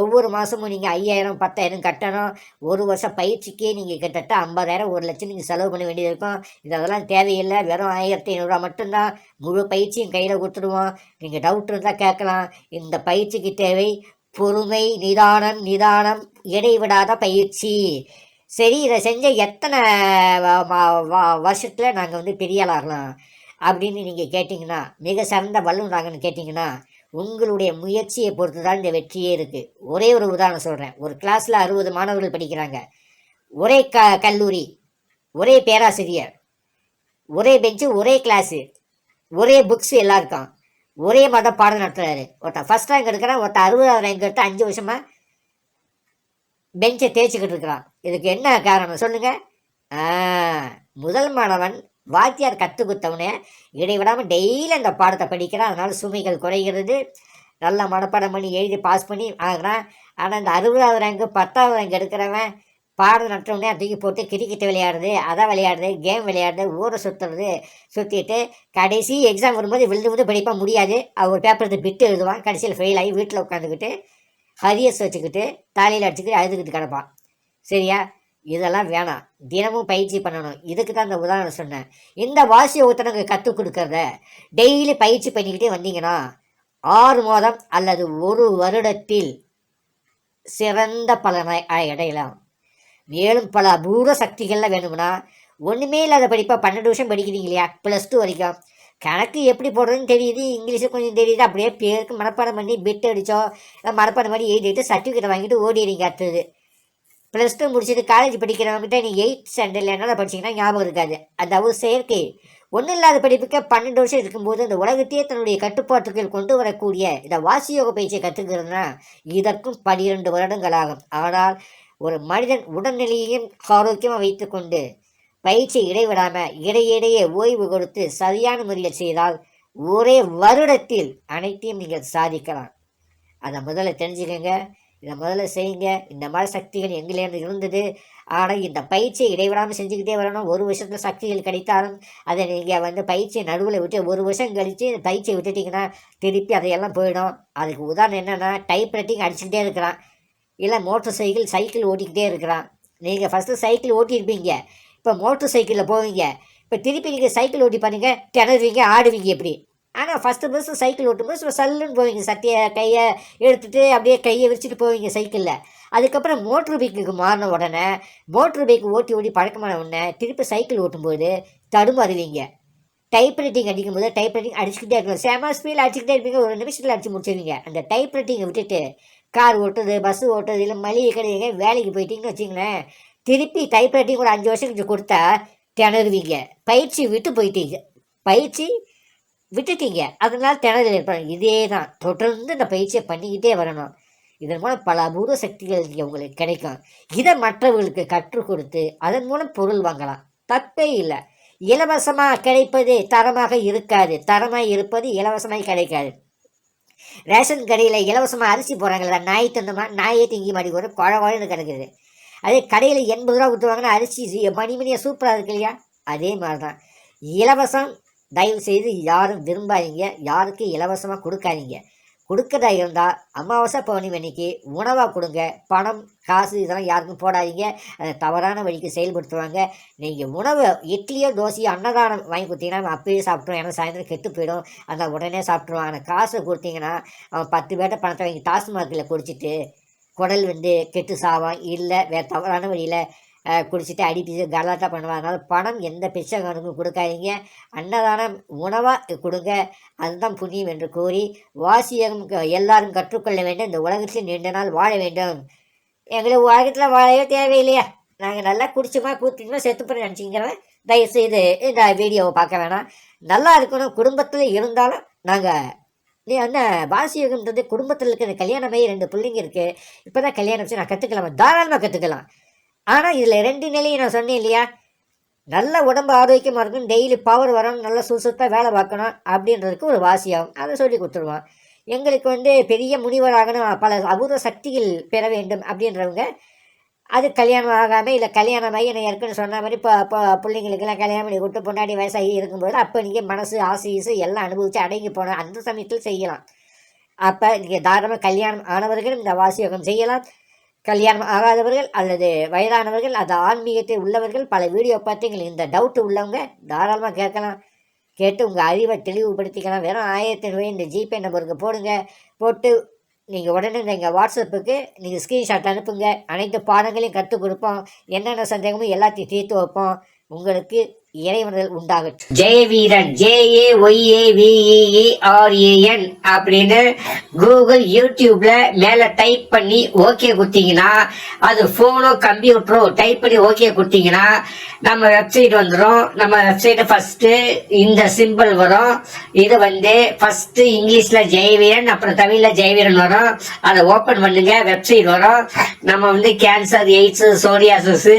ஒவ்வொரு மாதமும் நீங்கள் 5000 10,000 கட்டணும். 1 வருஷம் பயிற்சிக்கே நீங்கள் கிட்டத்தட்ட 50,000 1,00,000 நீங்கள் செலவு பண்ண வேண்டியது இருக்கும். இதெல்லாம் தேவையில்லை. வெறும் 1500 மட்டும்தான். முழு பயிற்சியும் கையில் கொடுத்துடுவோம். நீங்கள் டவுட் இருந்தால் கேட்கலாம். இந்த பயிற்சிக்கு தேவை பொறுமை, நிதானம், இடைவிடாத பயிற்சி. சரி, இதை செஞ்ச எத்தனை வருஷத்தில் நாங்கள் பெரிய ஆளாகலாம் அப்படின்னு நீங்கள் கேட்டிங்கன்னா, மிக சிறந்த வல்லுநராங்கன்னு கேட்டிங்கன்னா, உங்களுடைய முயற்சியை பொறுத்து தான் இந்த வெற்றியே இருக்குது. ஒரே ஒரு உதாரணம் சொல்கிறேன். ஒரு கிளாஸில் 60 மாணவர்கள் படிக்கிறாங்க. ஒரே கல்லூரி, ஒரே பேராசிரியர், ஒரே பெஞ்சு, ஒரே கிளாஸு, ஒரே புக்ஸு எல்லாம் இருக்கான். ஒரே மாதம் பாடம் நடத்துகிறாரு. ஒருத்தன் ஃபஸ்ட் ரேங்க் எடுக்கிறான், ஒருத்தன் 60வது ரேங்க் எடுத்து 5 வருஷமாக பெஞ்சை தேய்ச்சிக்கிட்டு இருக்கிறான். இதுக்கு என்ன காரணம் சொல்லுங்கள்? முதல் மாணவன் வாத்தியார் கற்றுக் கொடுத்தவனே இடைவிடாமல் டெய்லி அந்த பாடத்தை படிக்கிறான். அதனால் சுமைகள் குறைகிறது. நல்லா மனப்பாடம் பண்ணி எழுதி பாஸ் பண்ணி ஆகிறான். ஆனால் இந்த 60வது ரேங்க்கு 10வது ரேங்க் எடுக்கிறவன் பாடம் நட்டவுடனே தூக்கி போட்டு கிரிக்கெட் விளையாடுறது, அதை விளையாடுறது, கேம் விளையாடுறது, ஊரை சுற்றிட்டு கடைசி எக்ஸாம் வரும்போது விழுந்து படிப்ப முடியாது. அவர் பேப்பரை பிட்டு எழுதுவான். கடைசியில் ஃபெயில் ஆகி வீட்டில் உட்காந்துக்கிட்டு ஹரியஸ் வச்சுக்கிட்டு தலையில் அடிச்சுக்கிட்டு அழுதுகிட்டு கிடப்பான். சரியா? இதெல்லாம் வேணாம். தினமும் பயிற்சி பண்ணணும். இதுக்கு தான் இந்த உதாரணம் சொன்னேன். இந்த வாசி ஒருத்தனுக்கு கற்றுக் கொடுக்கறத டெய்லி பயிற்சி பண்ணிக்கிட்டே வந்தீங்கன்னா 6 மாதம் அல்லது 1 வருடத்தில் சிறந்த பலனை அடையலாம். மேலும் பல அபூர்வ சக்திகள்லாம் வேணும்னா ஒன்றுமே இல்லாத படிப்பா 12 வருஷம் படிக்கிறீங்க இல்லையா, +2 வரைக்கும். கணக்கு எப்படி போடுறதுன்னு தெரியுது, இங்கிலீஷு கொஞ்சம் தெரியுது. அப்படியே பேருக்கு மனப்பாடம் பண்ணி பிட் அடித்தோம், மனப்பாடம் பண்ணி எழுதிட்டு சர்டிஃபிகேட் வாங்கிட்டு ஓடிடுறீங்க. அடுத்தது +2 முடிச்சுட்டு காலேஜ் படிக்கிறவங்ககிட்ட நீ 8th ஸ்டாண்டர்டில் என்னென்ன படிச்சிங்கன்னா ஞாபகம் இருக்காது. அதாவது செயற்கை. ஒன்றும் இல்லாத படிப்புக்கு 12 வருஷம் இருக்கும்போது இந்த உலகத்தையே தன்னுடைய கட்டுப்பாட்டுகள் கொண்டு வரக்கூடிய இந்த வாசியோக பயிற்சியை கற்றுக்கிறதுனா இதற்கும் 12 வருடங்கள் ஆகும். ஆனால் ஒரு மனிதன் உடல்நிலையையும் ஆரோக்கியமாக வைத்து கொண்டு பயிற்சி இடைவிடாமல் இடையிடையே ஓய்வு கொடுத்து சரியான முறையில் செய்தால் ஒரே வருடத்தில் அனைத்தையும் நீங்கள் சாதிக்கலாம். அதை முதல்ல தெரிஞ்சுக்கோங்க. இதை முதல்ல செய்யுங்க. இந்த மாதிரி சக்திகள் எங்கேருந்து இருந்தது, ஆனால் இந்த பயிற்சியை இடைவிடாமல் செஞ்சுக்கிட்டே வரணும். ஒரு வருஷத்தில் சக்திகள் கிடைத்தாலும் அதை நீங்கள் பயிற்சியை நடுவில் விட்டு ஒரு வருஷம் கழித்து பயிற்சியை விட்டுட்டிங்கன்னா திருப்பி அதையெல்லாம் போயிடும். அதுக்கு உதாரணம் என்னென்னா, டைப் ரைட்டிங் அடிச்சுக்கிட்டே இருக்கிறான், இல்லை மோட்டர் சைக்கிள் ஓட்டிக்கிட்டே இருக்கிறான். நீங்கள் ஃபஸ்ட்டு சைக்கிள் ஓட்டியிருப்பீங்க, இப்போ மோட்டர் சைக்கிளில் போவீங்க. இப்போ திருப்பி நீங்கள் சைக்கிள் ஓட்டி பண்ணுங்க, திணறுவீங்க, ஆடுவீங்க எப்படி. ஆனால் ஃபஸ்ட்டு சைக்கிள் ஓட்டும்போது சல்லுன்னு போவீங்க, சட்டையை கையை எடுத்துகிட்டு அப்படியே கையை விரிச்சிட்டு போவீங்க சைக்கிளில். அதுக்கப்புறம் மோட்ரு பைக்குக்கு மாறின உடனே, மோட்ரு பைக்கு ஓட்டி பழக்கமான உடனே திருப்பி சைக்கிள் ஓட்டும்போது தடுமாறுவீங்க. டைப் ரைட்டிங் அடிக்கும்போது டைப் ரைட்டிங் அடிச்சுக்கிட்டே இருக்கணும், சேமா ஸ்பீடில் அடிச்சுக்கிட்டே இருப்பீங்க, ஒரு நிமிஷத்தில் அடிச்சு முடிச்சிருவீங்க. அந்த டைப் ரைட்டிங்கை விட்டுட்டு கார் ஓட்டுறது, பஸ்ஸு ஓட்டுறது, இல்லை மளிகை கடை வேலைக்கு போயிட்டீங்கன்னு வச்சிங்களேன், திருப்பி டைப் ரைட்டிங் ஒரு 5 வருஷம் கழிச்சு கொடுத்தா திணறுவீங்க. பயிற்சி விட்டுட்டீங்க, அதனால திணறல் ஏற்படும். இதே தான் தொடர்ந்து இந்த பயிற்சியை பண்ணிக்கிட்டே வரணும். இதன் மூலம் பல அபூர்வ சக்திகள் உங்களுக்கு கிடைக்கும். இதை மற்றவர்களுக்கு கற்றுக் கொடுத்து அதன் மூலம் பொருள் வாங்கலாம், தப்பே இல்லை. இலவசமாக கிடைப்பது தரமாக இருக்காது, தரமாக இருப்பது இலவசமாக கிடைக்காது. ரேஷன் கடையில் இலவசமாக அரிசி போகிறாங்களா, நாய் தந்தமாக நாயே திங்கி மாடி கூட குழன்னு கிடக்குது. அதே கடையில் 80 ரூபா கொடுத்துருவாங்கன்னா அரிசி மணியாக சூப்பராக இருக்கு இல்லையா. அதே மாதிரி தான் இலவசம் தயவு செய்து யாரும் விரும்பாதீங்க, யாருக்கு இலவசமாக கொடுக்காதீங்க. கொடுக்கறதா இருந்தால் அமாவாசை பௌர்ணமி அன்னைக்கு உணவாக கொடுங்க. பணம் காசு இதெல்லாம் யாருக்கும் போடாதீங்க, அதை தவறான வழிக்கு செயல்படுத்துவாங்க. நீங்கள் உணவை இட்லியோ தோசையோ அன்னதானம் வாங்கி கொடுத்தீங்கன்னா அப்பயே சாப்பிட்ருவோம், ஏன்னா சாயந்தரம் கெட்டு போயிடும், அந்த உடனே சாப்பிட்ருவான். ஆனால் காசை கொடுத்தீங்கன்னா அவன் 10 பேர்ட்ட பணத்தை வாங்கி டாஸ்மார்க்கில் குடிச்சிட்டு குடல் கெட்டு சாவான், இல்லை வேறு தவறான வழியில் குடிச்சிட்டு அடிப்பிச்சு கலாட்டா பண்ணுவாங்க. அதனால் பணம் எந்த பிச்சைக்காரனுக்கும் கொடுக்காதீங்க, அன்னதானம் உணவாக கொடுங்க, அதுதான் புண்ணியம் என்று கூறி வாசியம் எல்லாரும் கற்றுக்கொள்ள வேண்டும். இந்த உலகத்தில் நீண்ட நாள் வாழ வேண்டும். எங்களை உலகத்தில் வாழவே தேவையில்லையா, நாங்கள் நல்லா குடிச்சுமா கூத்திக்குமா செத்துப்போன்னு நினச்சிக்கிறவன் தயவுசெய்து இந்த வீடியோவை பார்க்க வேணாம். நல்லா இருக்கணும், குடும்பத்தில் இருந்தாலும் நாங்கள் என்ன வாசியோகம்ன்றது குடும்பத்தில் இருக்கிற கல்யாணமாகி 2 பிள்ளைங்க இருக்குது, இப்போ தான் கல்யாணம் வச்சு நான் கற்றுக்கலாமா, தாராளமாக கற்றுக்கலாம். ஆனால் இதில் 2 நிலையும் நான் சொன்னேன் இல்லையா, நல்ல உடம்பு ஆரோக்கியமாக இருக்கணும், டெய்லி பவர் வரணும், நல்லா சுறுசுறுப்பாக வேலை பார்க்கணும் அப்படின்றதுக்கு ஒரு வாசியாகும், அதை சொல்லி கொடுத்துருவான். எங்களுக்கு பெரிய முனிவராகணும், பல அபூர்வ சக்திகள் பெற வேண்டும் அப்படின்றவங்க அது கல்யாணம் ஆகாமல் இல்லை கல்யாணமாகி நான் ஏற்கனவே சொன்ன மாதிரி இப்போ பிள்ளைங்களுக்கெல்லாம் கல்யாணம் பண்ணி விட்டு பொண்டாடி வயசாகி இருக்கும்போது அப்போ நீங்கள் மனசு ஆசை எல்லாம் அனுபவித்து அடங்கி போன அந்த சமயத்தில் செய்யலாம். அப்போ நீங்கள் தாராளமாக கல்யாணம் ஆனவர்கள் இந்த வாசியோகம் செய்யலாம். கல்யாணம் ஆகாதவர்கள் அல்லது வயதானவர்கள், அது ஆன்மீகத்தில் உள்ளவர்கள், பல வீடியோ பார்த்தீங்க இந்த டவுட்டு உள்ளவங்க தாராளமாக கேட்கலாம். கேட்டு உங்கள் அறிவை தெளிவுபடுத்திக்கலாம். வெறும் 1000 ரூபாய் இந்த ஜிபே நம்பருக்கு போட்டு நீங்கள் உடனே எங்கள் வாட்ஸ்அப்புக்கு நீங்கள் ஸ்க்ரீன்ஷாட் அனுப்புங்க. அனைத்து பாடங்களையும் கற்றுக் கொடுப்போம், என்னென்ன சந்தேகமும் எல்லாத்தையும் தீர்த்து வைப்போம். உங்களுக்கு இறைவனர்கள் உண்டாகட்டும். ஜெயவீரன் JAYAVEERAN அப்படின்னு கூகுள் யூடியூப்ல மேல டைப் பண்ணி ஓகே கொடுத்தீங்கன்னா, அது போனோ கம்ப்யூட்டரோ டைப் பண்ணி ஓகே கொடுத்தீங்கன்னா நம்ம வெப்சைட் வந்துடும். நம்ம வெப்சைட் ஃபர்ஸ்ட் இந்த சிம்பிள் வரும். இது ஃபர்ஸ்ட் இங்கிலீஷ்ல ஜெயவீரன், அப்புறம் தமிழ்ல ஜெயவீரன் வரும். அதை ஓபன் பண்ணுங்க, வெப்சைட் வரும். நம்ம கேன்சர், எய்ட்ஸ், சோரியாசிஸ்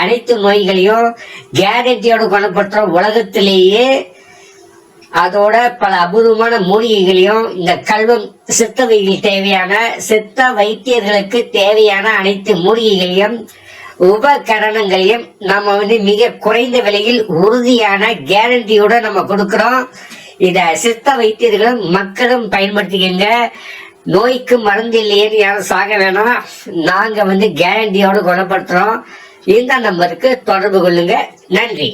அனைத்து நோய்களையும் கேரண்டியோட குணப்படுத்துறோம். உலகத்திலேயே அதோட பல அபூர்வமான மூலிகைகளையும் இந்த கல்வம் சித்த தேவையான சித்த வைத்தியர்களுக்கு தேவையான அனைத்து மூலிகைகளையும் உபகரணங்களையும் நம்ம மிக குறைந்த விலையில் உறுதியான கேரண்டியோட நம்ம கொடுக்கிறோம். இத சித்த வைத்தியர்களும் மக்களும் பயன்படுத்திக்கங்க. நோய்க்கு மருந்து இல்லையேன்னு யாரும் சாக வேணாம், நாங்க கேரண்டியோட குணப்படுத்துறோம். இந்த நம்பருக்கு தொடர்பு கொள்ளுங்க. நன்றி.